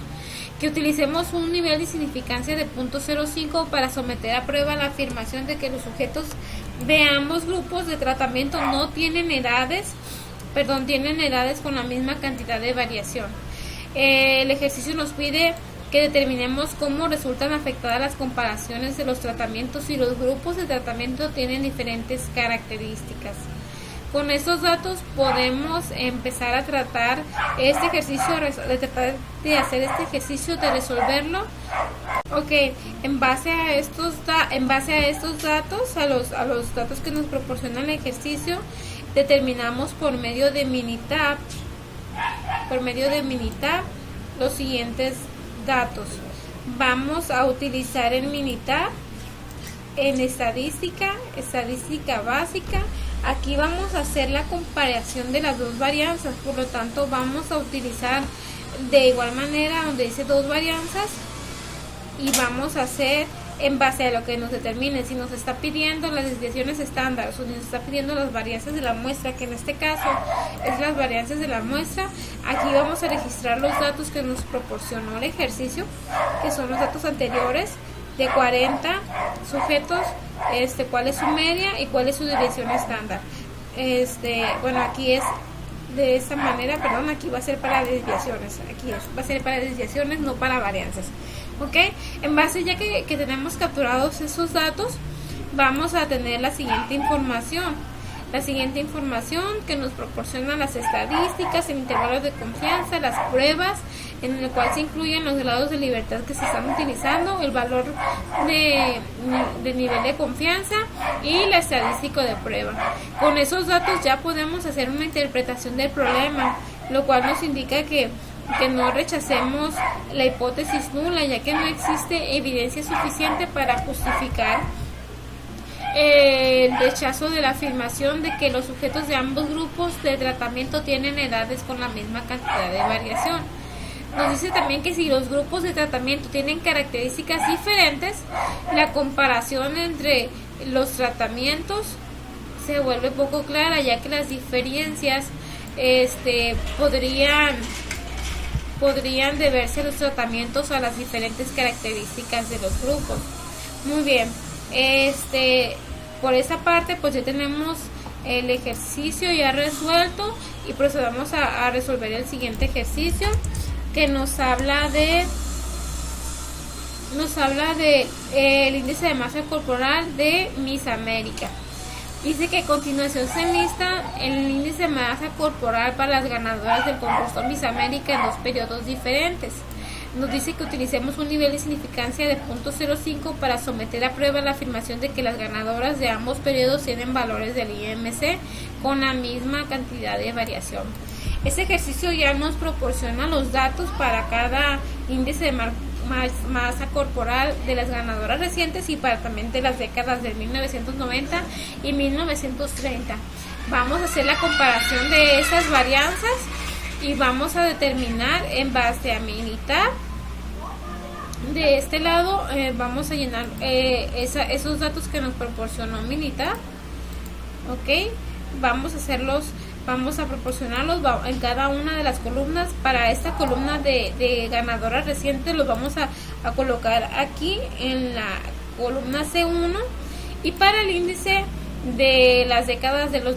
Que utilicemos un nivel de significancia de 0.05 para someter a prueba la afirmación de que los sujetos de ambos grupos de tratamiento no tienen edades con la misma cantidad de variación. El ejercicio nos pide que determinemos cómo resultan afectadas las comparaciones de los tratamientos y los grupos de tratamiento tienen diferentes características. Con estos datos podemos empezar a tratar este ejercicio, de hacer este ejercicio, de resolverlo. Ok, en base a estos datos, a los datos que nos proporciona el ejercicio, determinamos por medio de Minitab los siguientes datos. Vamos a utilizar en Minitab, en estadística básica. Aquí vamos a hacer la comparación de las dos varianzas, por lo tanto vamos a utilizar de igual manera donde dice dos varianzas y vamos a hacer en base a lo que nos determine. Si nos está pidiendo las desviaciones estándar o si nos está pidiendo las varianzas de la muestra, que en este caso es las varianzas de la muestra, aquí vamos a registrar los datos que nos proporcionó el ejercicio, que son los datos anteriores de 40 sujetos, cuál es su media y cuál es su desviación estándar. Bueno, aquí es de esta manera, perdón, aquí va a ser para desviaciones, va a ser para desviaciones, no para varianzas. Ok, en base ya que tenemos capturados esos datos, vamos a tener la siguiente información que nos proporciona las estadísticas en intervalos de confianza, las pruebas en el cual se incluyen los grados de libertad que se están utilizando, el valor de nivel de confianza y la estadística de prueba. Con esos datos ya podemos hacer una interpretación del problema, lo cual nos indica que no rechacemos la hipótesis nula, ya que no existe evidencia suficiente para justificar el rechazo de la afirmación de que los sujetos de ambos grupos de tratamiento tienen edades con la misma cantidad de variación. Nos dice también que si los grupos de tratamiento tienen características diferentes, la comparación entre los tratamientos se vuelve poco clara, ya que las diferencias podrían deberse los tratamientos a las diferentes características de los grupos. Muy bien, por esa parte pues ya tenemos el ejercicio ya resuelto y procedamos a resolver el siguiente ejercicio, que nos habla de el índice de masa corporal de Miss América. Dice que a continuación se enlista el índice de masa corporal para las ganadoras del concurso Miss América en dos periodos diferentes. Nos dice que utilicemos un nivel de significancia de 0.05 para someter a prueba la afirmación de que las ganadoras de ambos periodos tienen valores del IMC con la misma cantidad de variación. Este ejercicio ya nos proporciona los datos para cada índice de masa corporal de las ganadoras recientes y para también de las décadas de 1990 y 1930. Vamos a hacer la comparación de esas varianzas y vamos a determinar en base a Minitab. De este lado vamos a llenar esos datos que nos proporcionó Minitab. Ok, vamos a proporcionarlos en cada una de las columnas. Para esta columna de ganadoras recientes los vamos a colocar aquí en la columna C1, y para el índice de las décadas de los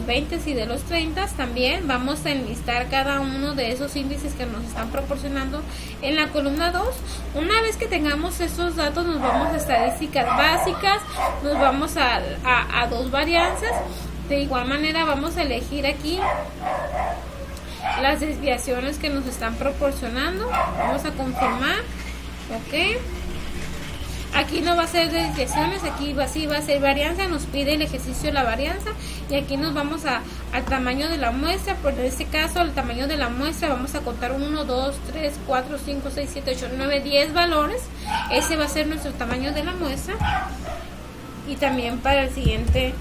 20 y de los 30. También vamos a enlistar cada uno de esos índices que nos están proporcionando en la columna 2. Una vez que tengamos esos datos, nos vamos a estadísticas básicas, nos vamos a dos varianzas. De igual manera vamos a elegir aquí las desviaciones que nos están proporcionando. Vamos a confirmar, ok. Aquí no va a ser desviaciones, aquí sí va a ser varianza, nos pide el ejercicio de la varianza, y aquí nos vamos al tamaño de la muestra. Por este caso, el tamaño de la muestra vamos a contar 1, 2, 3, 4, 5, 6, 7, 8, 9, 10 valores. Ese va a ser nuestro tamaño de la muestra. Y también para la siguiente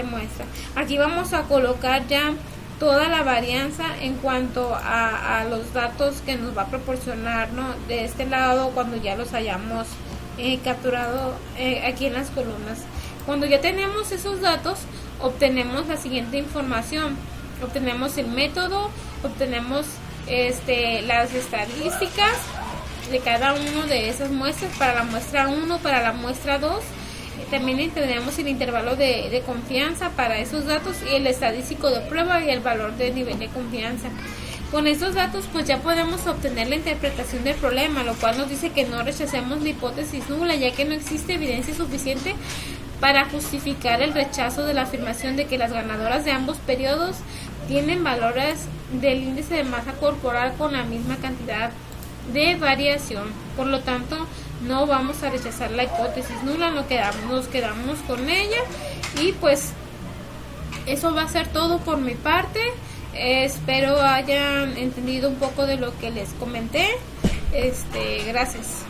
muestra. Aquí vamos a colocar ya toda la varianza en cuanto a los datos que nos va a proporcionar, ¿no? De este lado, cuando ya los hayamos capturado aquí en las columnas. Cuando ya tenemos esos datos, obtenemos la siguiente información. Obtenemos el método, obtenemos las estadísticas de cada uno de esas muestras, para la muestra 1, para la muestra 2. También tenemos el intervalo de confianza para esos datos, y el estadístico de prueba y el valor de nivel de confianza. Con estos datos pues ya podemos obtener la interpretación del problema, lo cual nos dice que no rechacemos la hipótesis nula, ya que no existe evidencia suficiente para justificar el rechazo de la afirmación de que las ganadoras de ambos periodos tienen valores del índice de masa corporal con la misma cantidad de variación. Por lo tanto, no vamos a rechazar la hipótesis nula, nos quedamos con ella. Y pues eso va a ser todo por mi parte. Espero hayan entendido un poco de lo que les comenté. Gracias.